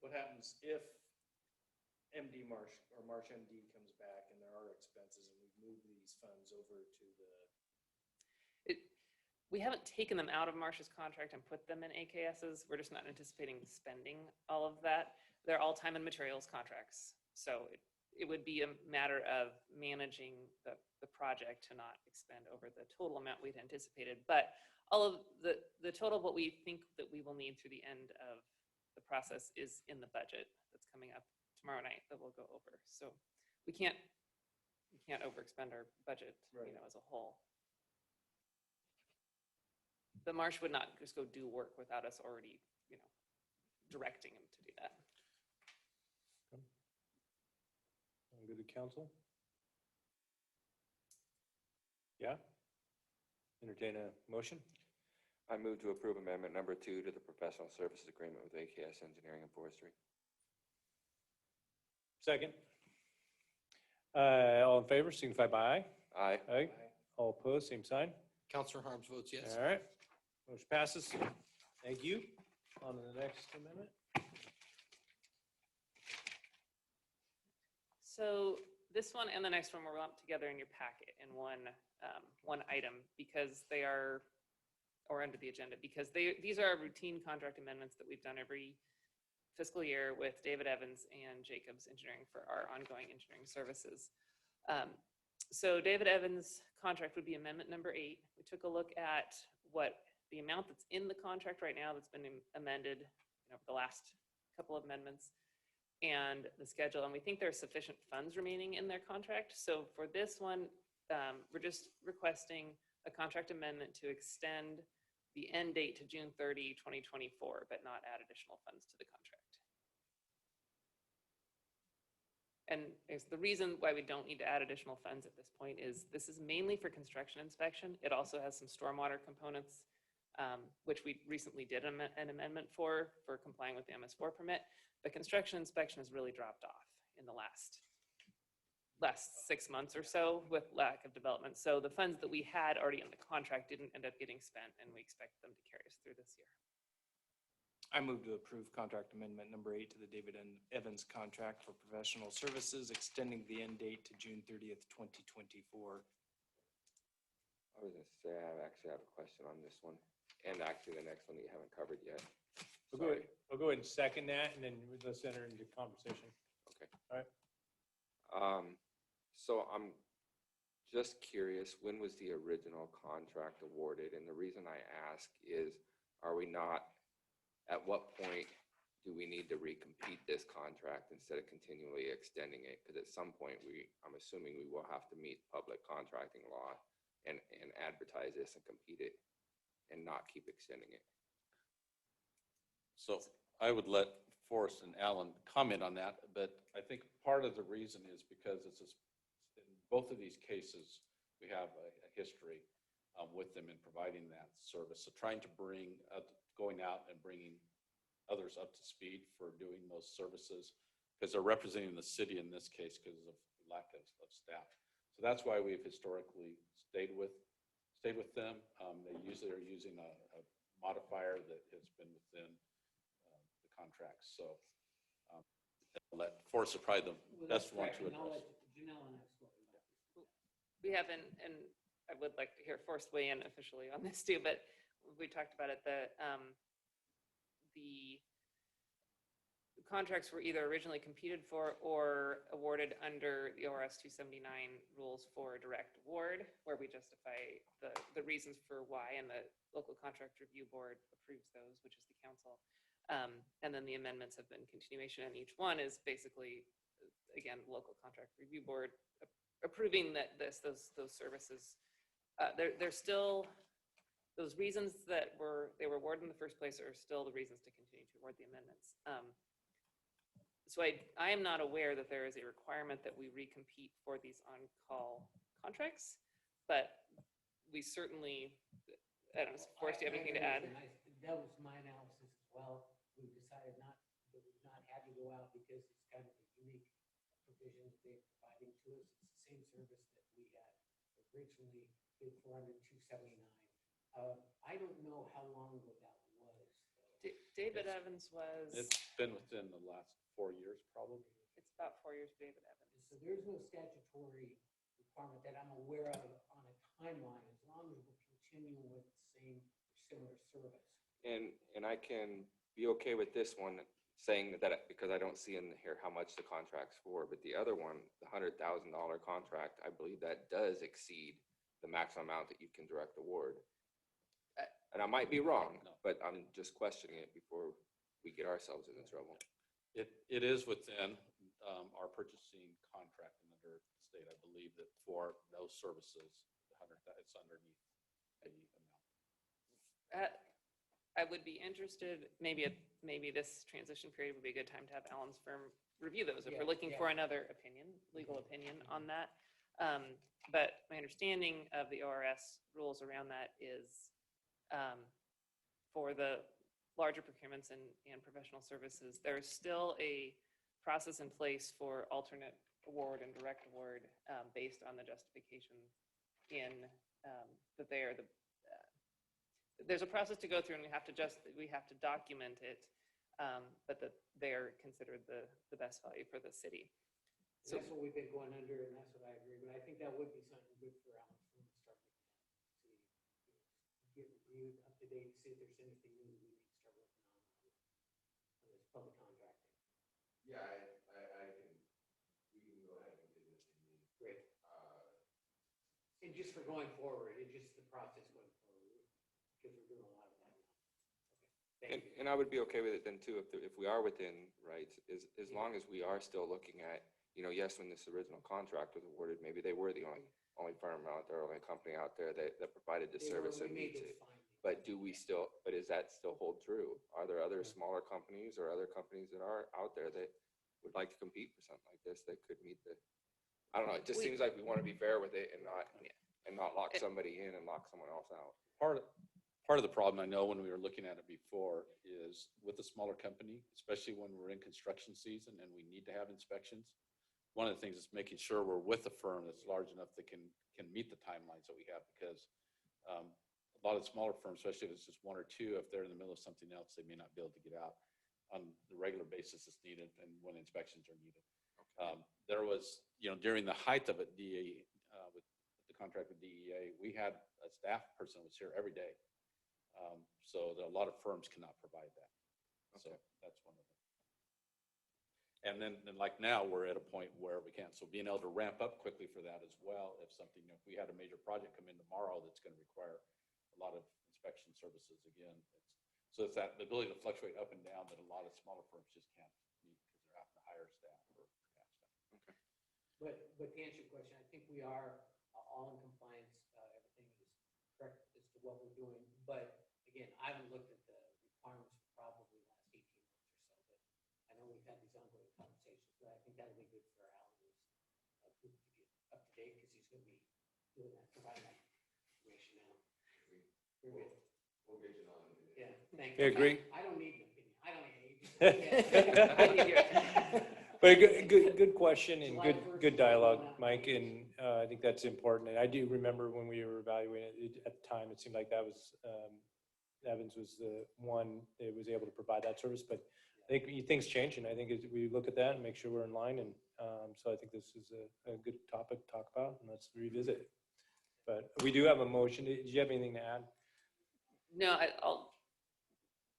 What happens if MD Marsh or Marsh MD comes back and there are expenses and we move these funds over to the? We haven't taken them out of Marcia's contract and put them in AKS's. We're just not anticipating spending all of that. They're all time and materials contracts. So it would be a matter of managing the project to not expend over the total amount we'd anticipated. But all of the total of what we think that we will need through the end of the process is in the budget that's coming up tomorrow night that we'll go over. So we can't overexpend our budget, Right. as a whole. But Marsh would not just go do work without us already, directing him to do that. Sound good to council? Yeah? Entertain a motion? I move to approve amendment number 2 to the professional services agreement with AKS Engineering and Forestry. Second. All in favor, signify by aye. Aye. Aye. All opposed, same sign. Counselor Harms votes yes. All right. Motion passes. Thank you. On to the next amendment. So this one and the next one were lumped together in your packet in one item because they are, or under the agenda, because these are routine contract amendments that we've done every fiscal year with David Evans and Jacobs Engineering for our ongoing engineering services. So David Evans' contract would be amendment number 8. We took a look at what the amount that's in the contract right now that's been amended, over the last couple of amendments, and the schedule, and we think there's sufficient funds remaining in their contract. So for this one, we're just requesting a contract amendment to extend the end date to June 30, 2024, but not add additional funds to the contract. And the reason why we don't need to add additional funds at this point is this is mainly for construction inspection. It also has some stormwater components, which we recently did an amendment for complying with the MS4 permit. The construction inspection has really dropped off in the last 6 months or so with lack of development. So the funds that we had already in the contract didn't end up getting spent, and we expect them to carry us through this year. I move to approve contract amendment number 8 to the David Evans contract for professional services, extending the end date to June 30th, 2024. I was going to say, I actually have a question on this one, and actually the next one that you haven't covered yet. I'll go ahead and second that, and then let's enter into conversation. Okay. All right. So I'm just curious, when was the original contract awarded? And the reason I ask is, are we not, at what point do we need to recompete this contract instead of continually extending it? Because at some point, I'm assuming we will have to meet public contracting law and advertise this and compete it and not keep extending it. So I would let Forrest and Alan comment on that, but I think part of the reason is because in both of these cases, we have a history with them in providing that service. So trying to going out and bringing others up to speed for doing those services, because they're representing the city in this case because of lack of staff. So that's why we've historically stayed with them. They usually are using a modifier that has been within the contract. So I'll let Forrest probably the best one to address. We haven't, and I would like to hear Forrest weigh in officially on this too, but we talked about it, the contracts were either originally competed for or awarded under the ORS 279 rules for direct award, where we justify the reasons for why, and the local contract review board approves those, which is the council. And then the amendments have been continuation, and each one is basically, again, local contract review board approving that those services. There's still, those reasons that they were awarded in the first place are still the reasons to continue to award the amendments. So I am not aware that there is a requirement that we recompete for these on-call contracts, but we certainly, I don't know, Forrest, do you have anything to add? That was my analysis as well. We decided not have you go out because it's kind of a unique provision that they're providing to us. It's the same service that we had originally bid for under 279. I don't know how long ago that was. David Evans was, It's been within the last 4 years, probably. it's about 4 years, David Evans. So there's no statutory requirement that I'm aware of on a timeline, as long as we're continuing with the same or similar service. And I can be okay with this one saying that because I don't see in here how much the contract's for, but the other one, the $100,000 contract, I believe that does exceed the maximum amount that you can direct award. And I might be wrong, but I'm just questioning it before we get ourselves into trouble. It is within our purchasing contract and under the state, I believe that for those services, it's underneath the amount. I would be interested, maybe this transition period would be a good time to have Alan's firm review those, if we're looking for another opinion, legal opinion on that. But my understanding of the ORS rules around that is for the larger procurements and professional services, there's still a process in place for alternate award and direct award based on the justification in that they are there's a process to go through, and we have to document it, but that they are considered the best value for the city. So that's what we've been going under, and that's what I agree, but I think that would be something good for Alan to start looking at, see, get reviewed, up to date, see if there's anything new we need to start working on this public contracting. Yeah, we can go ahead and get it if you need. Great. And just for going forward, it's just the process going forward, because we're doing a lot of that now. Okay, thank you. And I would be okay with it then too, if we are within rights, as long as we are still looking at, yes, when this original contract was awarded, maybe they were the only firm out there, only company out there that provided the service and meets it. But does that still hold true? Are there other smaller companies or other companies that are out there that would like to compete for something like this that could meet I don't know, it just seems like we want to be fair with it and not lock somebody in and lock someone else out. Part of the problem, I know when we were looking at it before, is with a smaller company, especially when we're in construction season and we need to have inspections. One of the things is making sure we're with a firm that's large enough that can meet the timelines that we have, because a lot of smaller firms, especially if it's just one or two, if they're in the middle of something else, they may not be able to get out on the regular basis that's needed and when inspections are needed. There was, during the height of it, with the contract with DEA, we had a staff person that was here every day. So a lot of firms cannot provide that. So that's one of them. And then like now, we're at a point where we can't. So being able to ramp up quickly for that as well, if we had a major project come in tomorrow that's going to require a lot of inspection services again. So it's that the ability to fluctuate up and down that a lot of smaller firms just can't meet because they're having to hire staff or staff. Okay. But to answer your question, I think we are all in compliance. Everything is correct as to what we're doing. But again, I haven't looked at the requirements for probably the last 18 months or so. But I know we've had these ongoing conversations. But I think that'll be good for Alan to get up to date, because he's going to be doing that, providing that information now. Very good. We'll get you on. Yeah, thank You you. agree? I don't need an opinion. I don't need it. But a good question and good dialogue, Mike, and I think that's important. And I do remember when we were evaluating it, at the time, it seemed like that was, Evans was the one that was able to provide that service, but I think things change, and I think as we look at that and make sure we're in line, and so I think this is a good topic to talk about, and let's revisit it. But we do have a motion. Did you have anything to add? No,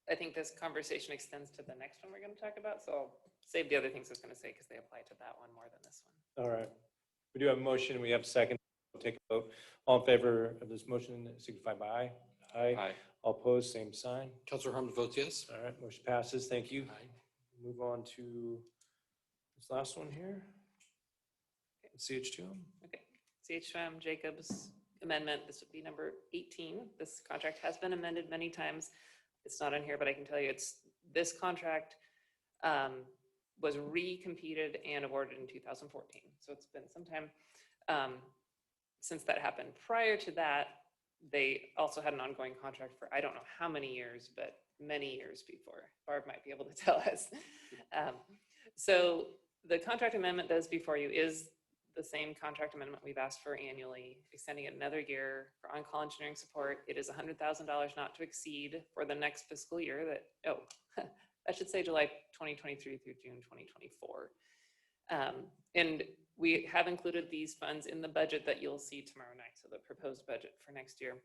I think this conversation extends to the next one we're going to talk about, so I'll save the other things I was going to say because they apply to that one more than this one. All right. We do have a motion. We have a second. We'll take a vote. All in favor of this motion, signify by aye. Aye. All opposed, same sign. Counselor Harms votes yes. All right, motion passes. Thank you. Move on to this last one here. CH2M. Okay, CHM Jacobs amendment, this would be number 18. This contract has been amended many times. It's not in here, but I can tell you this contract was recompeted and awarded in 2014. So it's been some time since that happened. Prior to that, they also had an ongoing contract for, I don't know how many years, but many years before. Barb might be able to tell us. So the contract amendment that is before you is the same contract amendment we've asked for annually, extending it another year for on-call engineering support. It is $100,000 not to exceed for the next fiscal year I should say July 2023 through June 2024. And we have included these funds in the budget that you'll see tomorrow night, so the proposed budget for next year.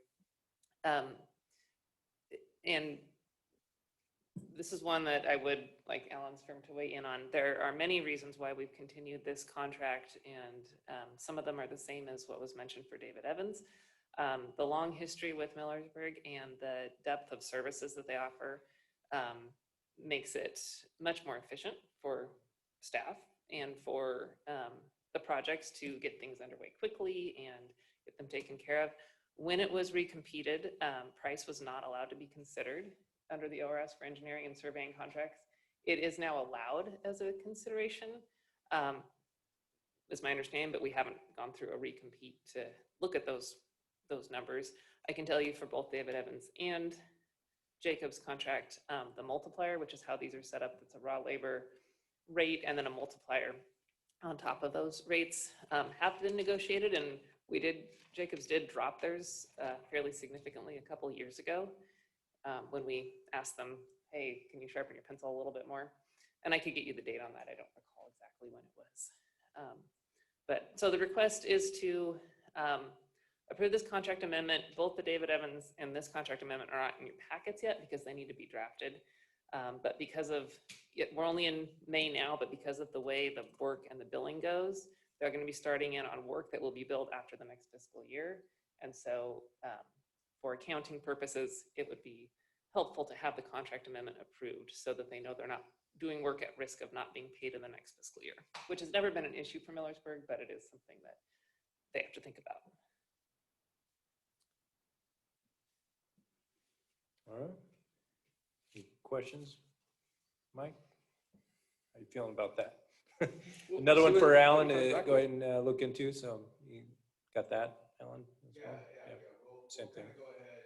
And this is one that I would like Alan's firm to weigh in on. There are many reasons why we've continued this contract, and some of them are the same as what was mentioned for David Evans. The long history with Millersburg and the depth of services that they offer makes it much more efficient for staff and for the projects to get things underway quickly and get them taken care of. When it was recompeted, price was not allowed to be considered under the ORS for engineering and surveying contracts. It is now allowed as a consideration, is my understanding, but we haven't gone through a recompete to look at those numbers. I can tell you for both David Evans and Jacob's contract, the multiplier, which is how these are set up, it's a raw labor rate and then a multiplier on top of those rates, have been negotiated, and Jacobs did drop theirs fairly significantly a couple years ago when we asked them, hey, can you sharpen your pencil a little bit more? And I could get you the date on that. I don't recall exactly when it was. But so the request is to approve this contract amendment. Both the David Evans and this contract amendment are not in your packets yet because they need to be drafted. But because of, we're only in May now, but because of the way the work and the billing goes, they're going to be starting in on work that will be billed after the next fiscal year. And so for accounting purposes, it would be helpful to have the contract amendment approved so that they know they're not doing work at risk of not being paid in the next fiscal year, which has never been an issue for Millersburg, but it is something that they have to think about. All right. Any questions? Mike? How you feeling about that? Another one for Alan to go ahead and look into. So you got that, Alan? As well? Yeah. Same thing. Go ahead.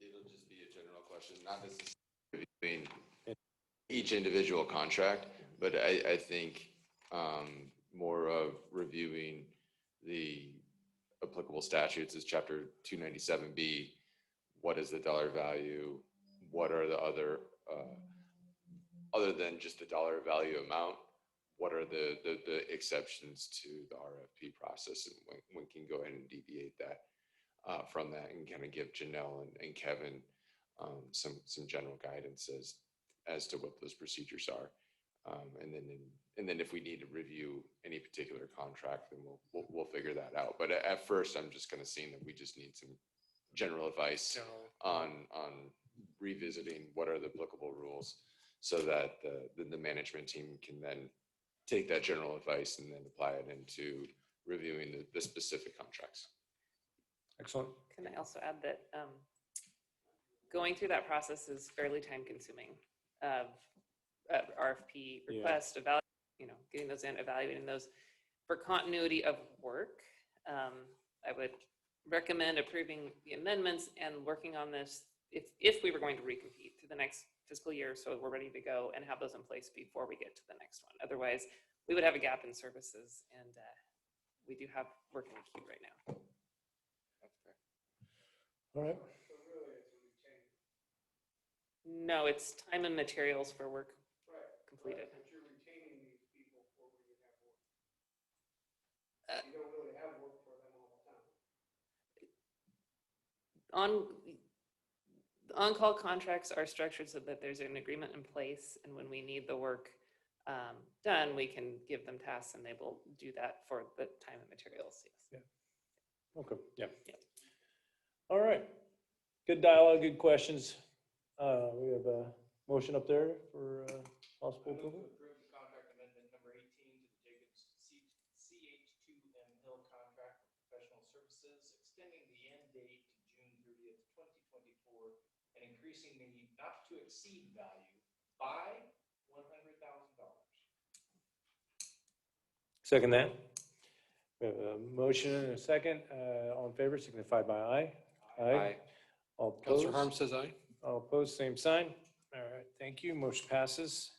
It'll just be a general question, not necessarily between each individual contract, but I think more of reviewing the applicable statutes is chapter 297B. What is the dollar value? What are the other than just the dollar value amount? What are the exceptions to the RFP process, and when we can go ahead and deviate that from that, and kind of give Janelle and Kevin some general guidance as to what those procedures are, and then if we need to review any particular contract, then we'll figure that out. But at first, I'm just kind of seeing that we just need some general advice on revisiting what are the applicable rules, so that the management team can then take that general advice and then apply it into reviewing the specific contracts. Excellent. Can I also add that going through that process is fairly time consuming of RFP request, getting those in, evaluating those. For continuity of work, I would recommend approving the amendments and working on this if we were going to recompete through the next fiscal year, so we're ready to go and have those in place before we get to the next one. Otherwise, we would have a gap in services, and we do have work in the queue right now. That's fair. All right. No, it's time and materials for work completed. But you're retaining these people for when you have work. You don't really have work for them all the time. On-call contracts are structured so that there's an agreement in place, and when we need the work done, we can give them tasks, and they will do that for the time and materials. Yes. Okay, yeah. All right. Good dialogue, good questions. We have a motion up there for possible approval. Approve the contract amendment number 18 to the Jacobs CH2M Hill contract for professional services, extending the end date to June 30th, 2024, and increasing the not to exceed value by $100,000. Second that. We have a motion and a second. All in favor, signify by aye. Aye. All Counselor opposed? Harms says aye. All opposed, same sign. All right, thank you. Motion passes.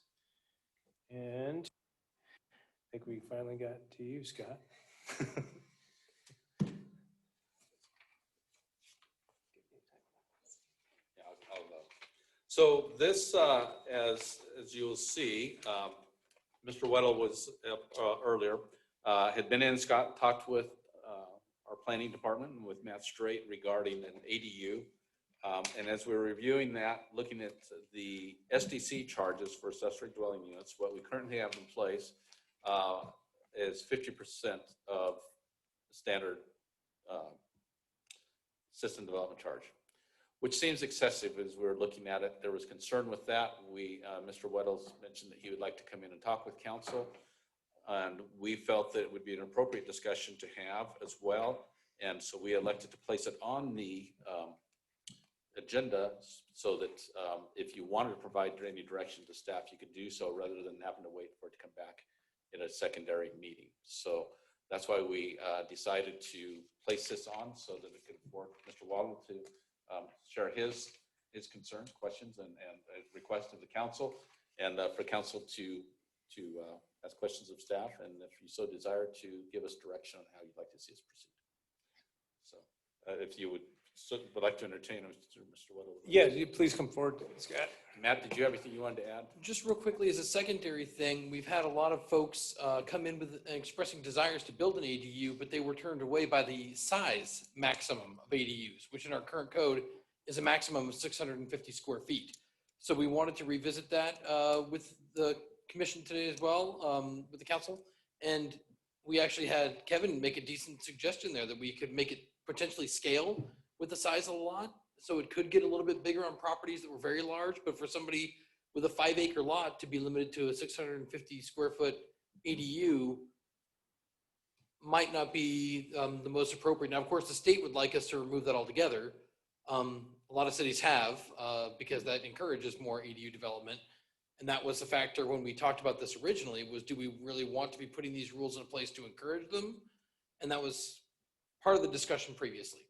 And I think we finally got to you, Scott. Yeah, so this, as you'll see, Mr. Weddle was earlier, had been in, Scott talked with our planning department and with Matt Straight regarding an ADU. And as we were reviewing that, looking at the SDC charges for accessory dwelling units, what we currently have in place is 50% of standard system development charge, which seems excessive as we were looking at it. There was concern with that. Mr. Weddles mentioned that he would like to come in and talk with council. And we felt that it would be an appropriate discussion to have as well. And so we elected to place it on the agenda so that if you wanted to provide any direction to staff, you could do so rather than having to wait for it to come back in a secondary meeting. So that's why we decided to place this on so that it could afford Mr. Waddle to share his concerns, questions, and requests of the council, and for council to ask questions of staff, and if you so desire, to give us direction on how you'd like to see us proceed. So if you would like to entertain Mr. Weddle. Yeah, please come forward, Scott. Matt, did you have anything you wanted to add? Just real quickly, as a secondary thing, we've had a lot of folks come in with expressing desires to build an ADU, but they were turned away by the size maximum of ADUs, which in our current code is a maximum of 650 square feet. So we wanted to revisit that with the commission today as well, with the council. And we actually had Kevin make a decent suggestion there that we could make it potentially scale with the size of the lot. So it could get a little bit bigger on properties that were very large, but for somebody with a 5-acre lot to be limited to a 650 square foot ADU might not be the most appropriate. Now, of course, the state would like us to remove that altogether. A lot of cities have, because that encourages more ADU development. And that was the factor when we talked about this originally, was do we really want to be putting these rules in place to encourage them? And that was part of the discussion previously.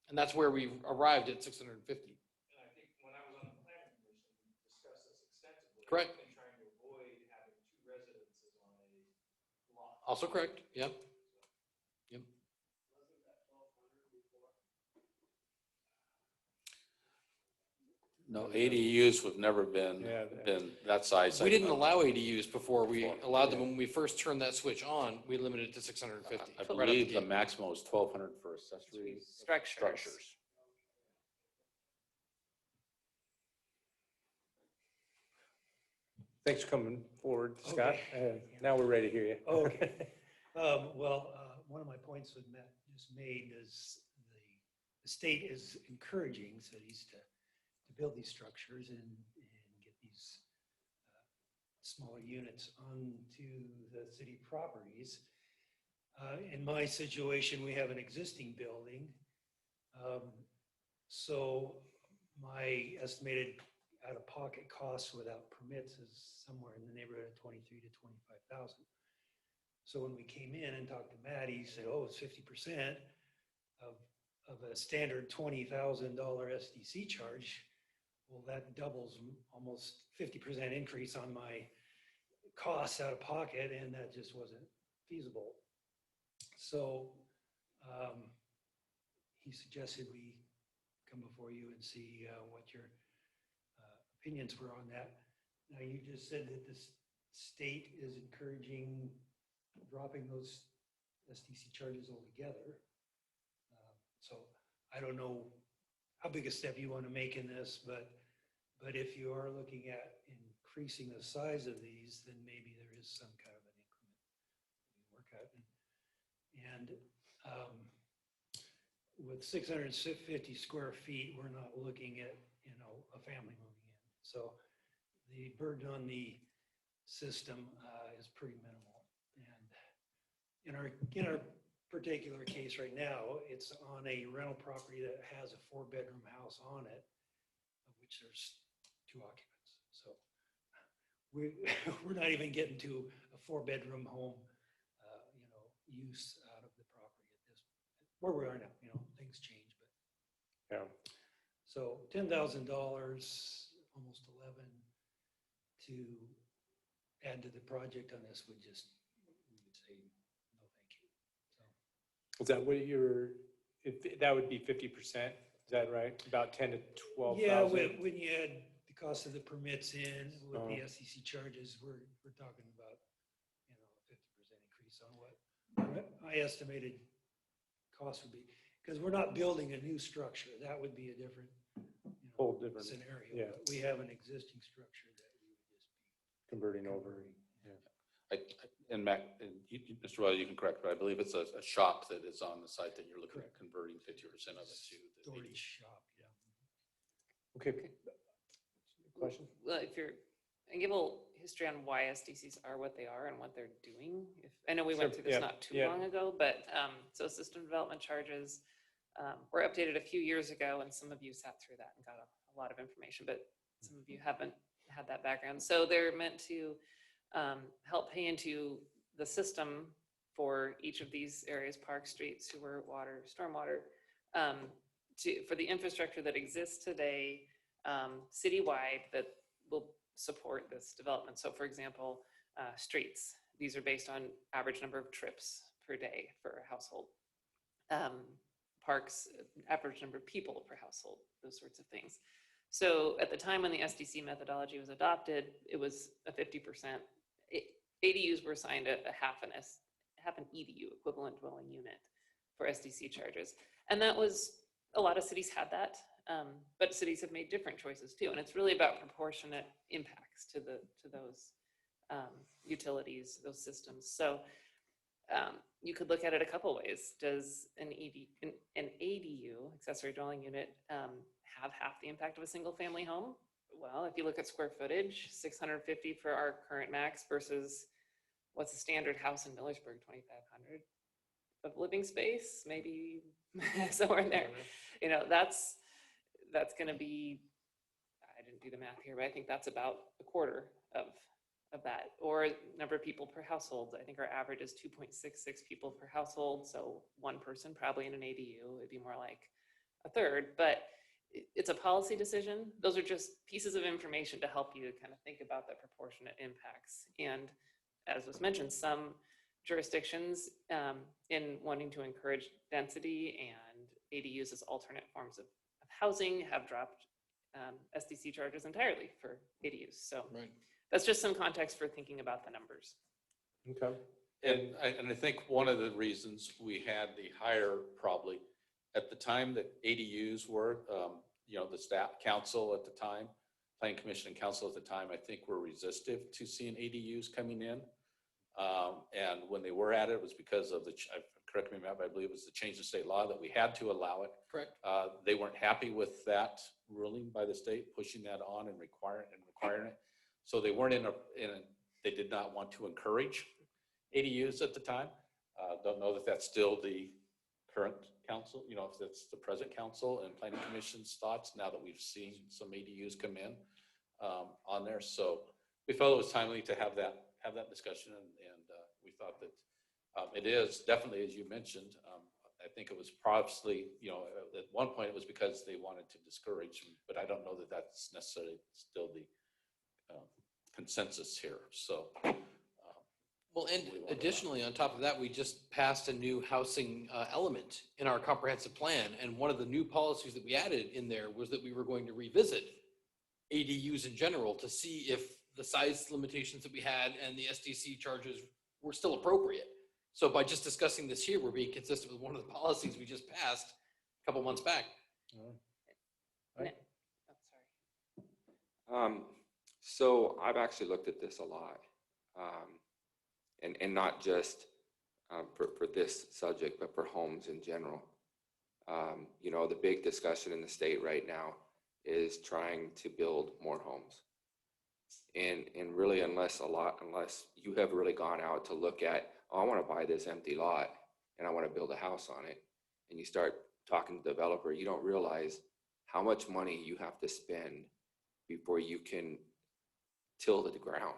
And that's where we arrived at 650. And I think when I was on the planning commission, we discussed this extensively. Correct. And trying to avoid having 2 residences on a lot. Also correct, yep. Yep. No, ADUs have never been that size. We didn't allow ADUs before. We allowed them when we first turned that switch on. We limited it to 650. I right out believe the gate. maximum was 1,200 for accessory structures. Thanks for coming forward, Scott. Now we're ready to hear you. Okay. One of my points that Matt just made is the state is encouraging cities to build these structures and get these smaller units onto the city properties. In my situation, we have an existing building. So my estimated out-of-pocket costs without permits is somewhere in the neighborhood of 23 to 25,000. So when we came in and talked to Matt, he said, oh, it's 50% of a standard $20,000 SDC charge. Well, that doubles almost 50% increase on my costs out of pocket, and that just wasn't feasible. So he suggested we come before you and see what your opinions were on that. Now, you just said that the state is encouraging dropping those SDC charges altogether. So I don't know how big a step you want to make in this, but if you are looking at increasing the size of these, then maybe there is some kind of an increment we work out. And with 650 square feet, we're not looking at, a family moving in. So the burden on the system is pretty minimal. And in our particular case right now, it's on a rental property that has a 4-bedroom house on it, of which there's 2 occupants. So we're not even getting to a 4-bedroom home, use out of the property at this, where we are now, things change, but. Yeah. So $10,000, almost 11, to add to the project on this we would say, no, thank you. So. Is that what that would be 50%? Is that right? About 10 to 12,000? Yeah, when you add the cost of the permits in with the SEC charges, we're talking about, a 50% increase on what my estimated cost would be. Because we're not building a new structure. That would be a different, Whole different scenario. yeah. But we have an existing structure that we would just be Converting over. And Mac, and Mr. Wells, you can correct, but I believe it's a shop that is on the site that you're looking at converting 50% of it to. storage shop, yeah. Okay. Question? Well, I give a little history on why SDCs are what they are and what they're doing. I know we went through this not too long ago, but so system development charges were updated a few years ago, and some of you sat through that and got a lot of information, but some of you haven't had that background. So they're meant to help pay into the system for each of these areas: park, street, sewer, water, stormwater, for the infrastructure that exists today citywide that will support this development. So for example, streets, these are based on average number of trips per day for a household. Parks, average number of people per household, those sorts of things. So at the time when the SDC methodology was adopted, it was a 50%. ADUs were assigned a half an EDU, equivalent dwelling unit, for SDC charges. And that was, a lot of cities had that, but cities have made different choices too. And it's really about proportionate impacts to those utilities, those systems. So you could look at it a couple ways. Does an ADU, accessory dwelling unit, have half the impact of a single family home? Well, if you look at square footage, 650 for our current max versus what's the standard house in Millersburg, 2,500 of living space, maybe somewhere in there. That's going to be, I didn't do the math here, but I think that's about a quarter of that. Or number of people per household. I think our average is 2.66 people per household. So one person probably in an ADU, it'd be more like a third, but it's a policy decision. Those are just pieces of information to help you kind of think about the proportionate impacts. And as was mentioned, some jurisdictions in wanting to encourage density and ADUs as alternate forms of housing have dropped SDC charges entirely for ADUs. So that's just some context for thinking about the numbers. Okay. And I think one of the reasons we had the higher, probably at the time that ADUs were, the staff council at the time, planning commission and council at the time, I think were resistive to seeing ADUs coming in. And when they were at it, it was because of correct me, Matt, I believe it was the change in state law that we had to allow it. Correct. They weren't happy with that ruling by the state, pushing that on and requiring it. So they weren't they did not want to encourage ADUs at the time. Don't know that that's still the current council, if that's the present council and planning commission's thoughts now that we've seen some ADUs come in on there. So we felt it was timely to have that discussion, and we thought that it is definitely, as you mentioned, I think it was probably, at one point it was because they wanted to discourage, but I don't know that that's necessarily still the consensus here. So. Well, and additionally, on top of that, we just passed a new housing element in our comprehensive plan. And one of the new policies that we added in there was that we were going to revisit ADUs in general to see if the size limitations that we had and the SDC charges were still appropriate. So by just discussing this here, we're being consistent with one of the policies we just passed a couple months back. Right. So I've actually looked at this a lot, and not just for this subject, but for homes in general. You know, the big discussion in the state right now is trying to build more homes. And really, unless you have really gone out to look at, oh, I want to buy this empty lot and I want to build a house on it, and you start talking to the developer, you don't realize how much money you have to spend before you can till the ground.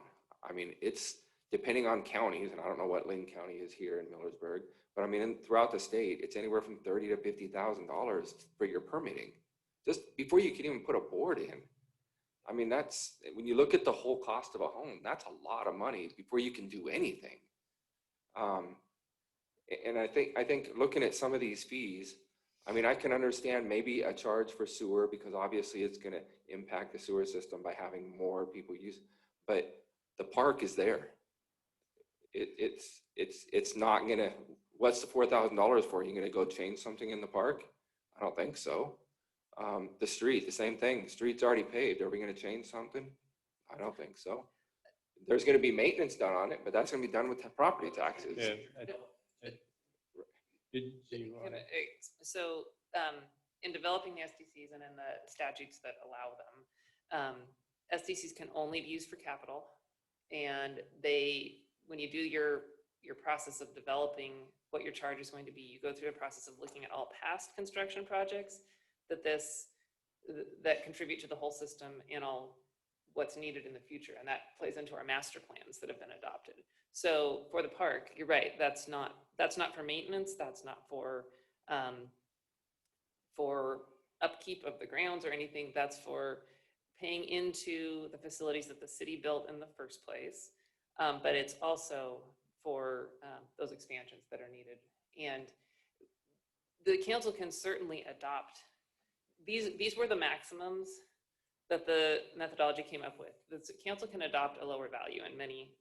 I mean, it's depending on counties, and I don't know what Lynn County is here in Millersburg, but I mean, throughout the state, it's anywhere from $30,000 to $50,000 for your permitting, just before you can even put a board in. I mean, that's, when you look at the whole cost of a home, that's a lot of money before you can do anything. And I think looking at some of these fees, I mean, I can understand maybe a charge for sewer because obviously it's going to impact the sewer system by having more people use, but the park is there. It's not going to, what's the $4,000 for? Are you going to go change something in the park? I don't think so. The street, the same thing. The street's already paved. Are we going to change something? I don't think so. There's going to be maintenance done on it, but that's going to be done with the property taxes. So in developing the SDCs and in the statutes that allow them, SDCs can only be used for capital. And when you do your process of developing what your charge is going to be, you go through a process of looking at all past construction projects that contribute to the whole system and all what's needed in the future. And that plays into our master plans that have been adopted. So for the park, you're right, that's not for maintenance, that's not for upkeep of the grounds or anything, that's for paying into the facilities that the city built in the first place. But it's also for those expansions that are needed. And the council can certainly adopt, these were the maximums that the methodology came up with. The council can adopt a lower value, and many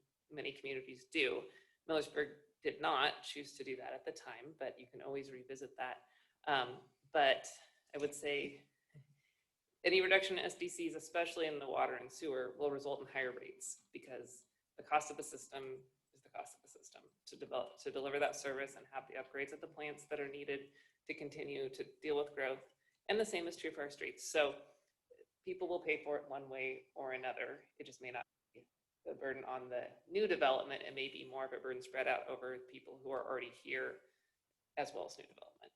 communities do. Millersburg did not choose to do that at the time, but you can always revisit that. But I would say any reduction in SDCs, especially in the water and sewer, will result in higher rates because the cost of the system is the cost of the system to deliver that service and have the upgrades at the plants that are needed to continue to deal with growth. And the same is true for our streets. So people will pay for it one way or another. It just may not be the burden on the new development. It may be more of a burden spread out over people who are already here as well as new development.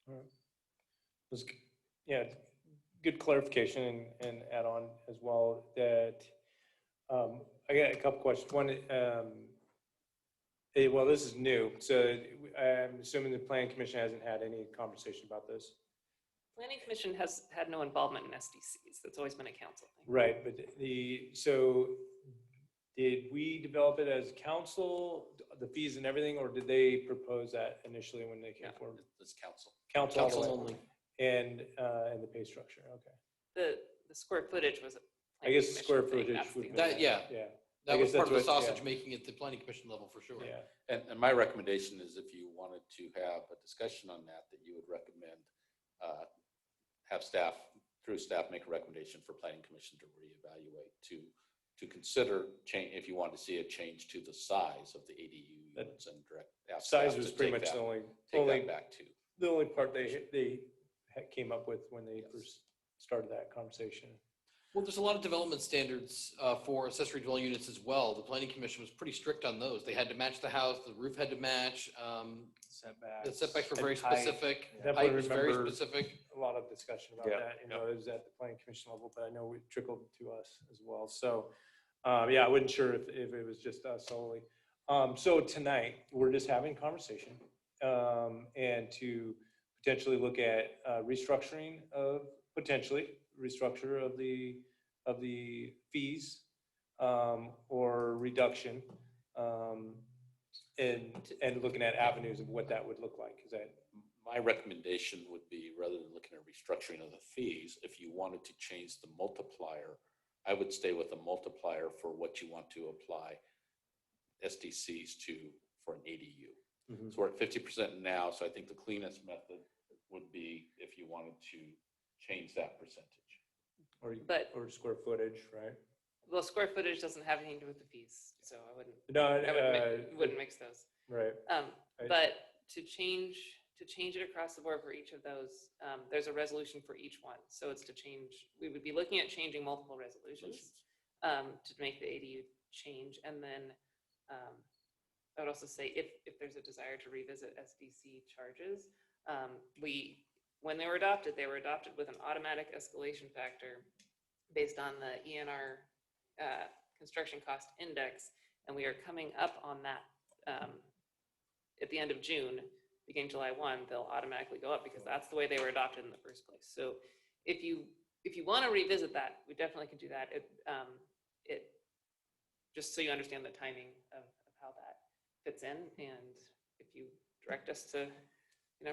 All right. Yeah, good clarification and add on as well that I got a couple questions. One, well, this is new, so I'm assuming the Planning Commission hasn't had any conversation about this. Planning Commission has had no involvement in SDCs. That's always been a council thing. Right, but so did we develop it as council, the fees and everything, or did they propose that initially when they came forward? It's council. Council Council only. and the pay structure, okay. The square footage was. I guess square footage would be. That, yeah. Yeah. That I was guess part of the that's what- sausage making at the planning commission level for sure. Yeah. And my recommendation is if you wanted to have a discussion on that you would recommend, have staff make a recommendation for planning commission to reevaluate, to consider change, if you want to see a change to the size of the ADU units and direct. ask Size staff was to pretty take much that- the Take only that back to. the only part they came up with when they first started that conversation. Well, there's a lot of development standards for accessory dwelling units as well. The planning commission was pretty strict on those. They had to match the house, the roof had to match. Setbacks. The setbacks were very and height. specific. Definitely Height was very remember specific. a lot of discussion about Yeah, that. You know, it was at the planning commission level, but I know it trickled to us as well. So, yeah, I wasn't sure if it was just us solely. So tonight, we're just having conversation and to potentially look at restructuring of, restructure of the fees or reduction and looking at avenues of what that would look like. Is that My recommendation would be, rather than looking at restructuring of the fees, if you wanted to change the multiplier, I would stay with the multiplier for what you want to apply SDCs to for an ADU. Mhm. So we're at 50% now, so I think the cleanest method would be if you wanted to change that percentage. or square footage, right? Well, square footage doesn't have anything to do with the fees, so I No, wouldn't mix those. right. But to change to change it across the board for each of those, there's a resolution for each one. So it's to change, we would be looking at changing multiple resolutions to make the ADU change. And then I would also say if there's a desire to revisit SDC charges, when they were adopted with an automatic escalation factor based on the ENR construction cost index. And we are coming up on that at the end of June, beginning July 1, they'll automatically go up because that's the way they were adopted in the first place. So if you want to revisit that, we definitely can do that. Just so you understand the timing of how that fits in. And if you direct us to,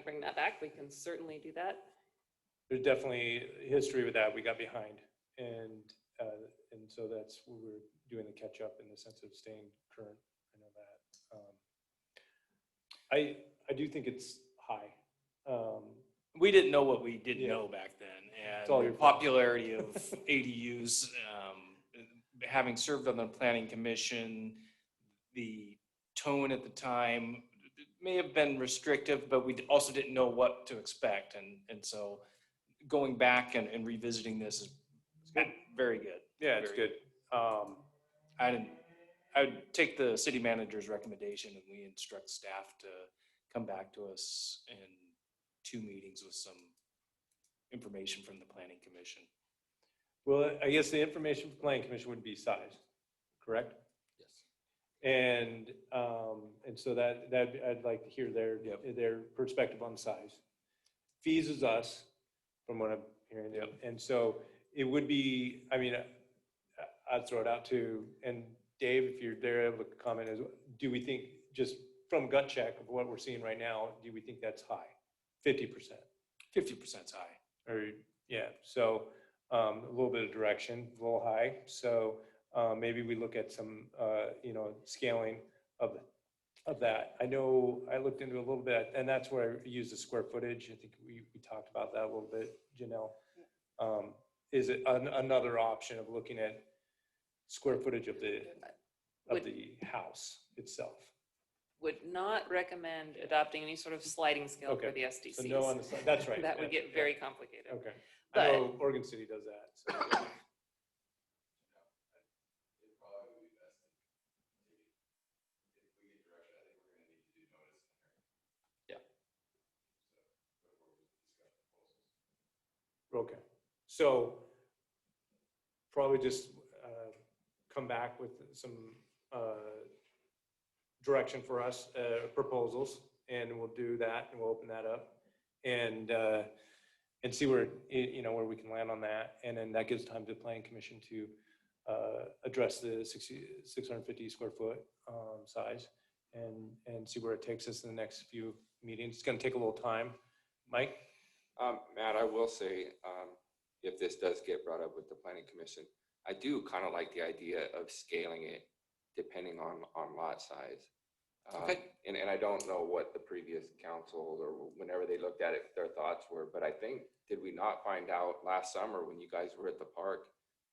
bring that back, we can certainly do that. There's definitely history with that. We got behind, and so that's what we're doing, the catch up in the sense of staying current. I know that. I do think it's high. We didn't know what we didn't Yeah. know back then, It's all and your the fault. popularity of ADUs, having served on the planning commission, the tone at the time may have been restrictive, but we also didn't know what to expect, and so going back and revisiting this is very good. Yeah, it's Very good. I would take the city manager's recommendation and we instruct staff to come back to us in 2 meetings with some information from the planning commission. Well, I guess the information for planning commission would be size, correct? Yes. And so that I'd like to hear their perspective on size. Fees is us, from what I'm hearing. Yep. And so it would be, I'd throw it out to, and Dave, if you're there, able to comment, do we think, just from gut check of what we're seeing right now, do we think that's high? 50%? 50% is high. Or, yeah, so a little bit of direction, a little high. So maybe we look at some, scaling of that. I know I looked into a little bit, and that's where I used the square footage. I think we talked about that a little bit, Janelle. Is it another option of looking at square footage of the house itself? Would not recommend adopting any sort of sliding scale for Okay. the SDCs. So no on the side, that's right. That would yeah, get very complicated. Okay. I But- know Oregon City does that. So. Okay, so probably just come back with some direction for us, proposals, and we'll do that, and we'll open that up, and see where, where we can land on that, and then that gives time to the planning commission to address the 650 square foot size, and see where it takes us in the next few meetings. It's gonna take a little time. Mike? Matt, I will say, if this does get brought up with the planning commission, I do kind of like the idea of scaling it depending on lot size. Okay. And I don't know what the previous council or whenever they looked at it, their thoughts were, but I think, did we not find out last summer when you guys were at the park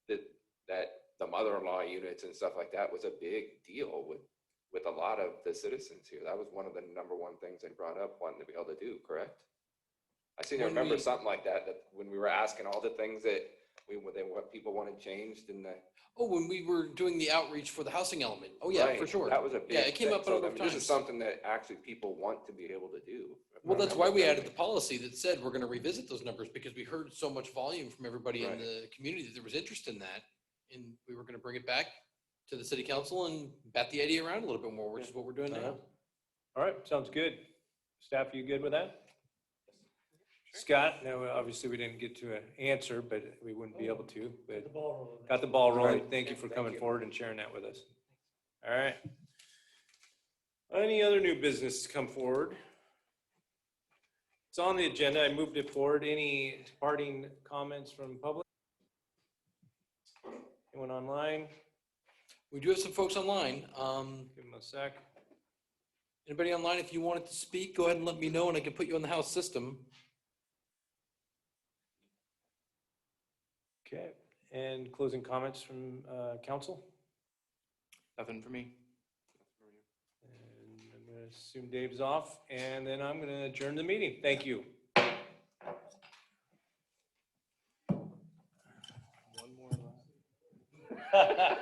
that the mother-in-law units and stuff like that was a big deal with a lot of the citizens here? That was one of the number one things they brought up, wanting to be able to do, correct? I seem to When remember we- something like that when we were asking all the things that what people wanted changed in the. Oh, when we were doing the outreach for the housing element. Oh, yeah, for Right, sure. That was a big. Yeah, it came thing. up a So, number I of mean, This is times. something that actually people want to be able to do. Well, that's why we added the policy that said we're going to revisit those numbers, because we heard so much volume from everybody in Right. the community that there was interest in that. And we were going to bring it back to the city council and bat the idea around a little bit more, which is what we're doing now. All right, sounds good. Staff, you good with that? Scott, no, obviously we didn't get to an answer, but we wouldn't be able to, but The ball rolling. got the ball rolling. Right. Thank you for Thank coming you. forward and sharing that with us. All right. Any other new business to come forward? It's on the agenda. I moved it forward. Any parting comments from public? Anyone online? We do have some folks online. Give them a sec. Anybody online, if you wanted to speak, go ahead and let me know and I can put you on the house system. Okay, and closing comments from council? Nothing for me. And I'm I assume Dave's off, and then I'm gonna adjourn the meeting. Thank you. One more.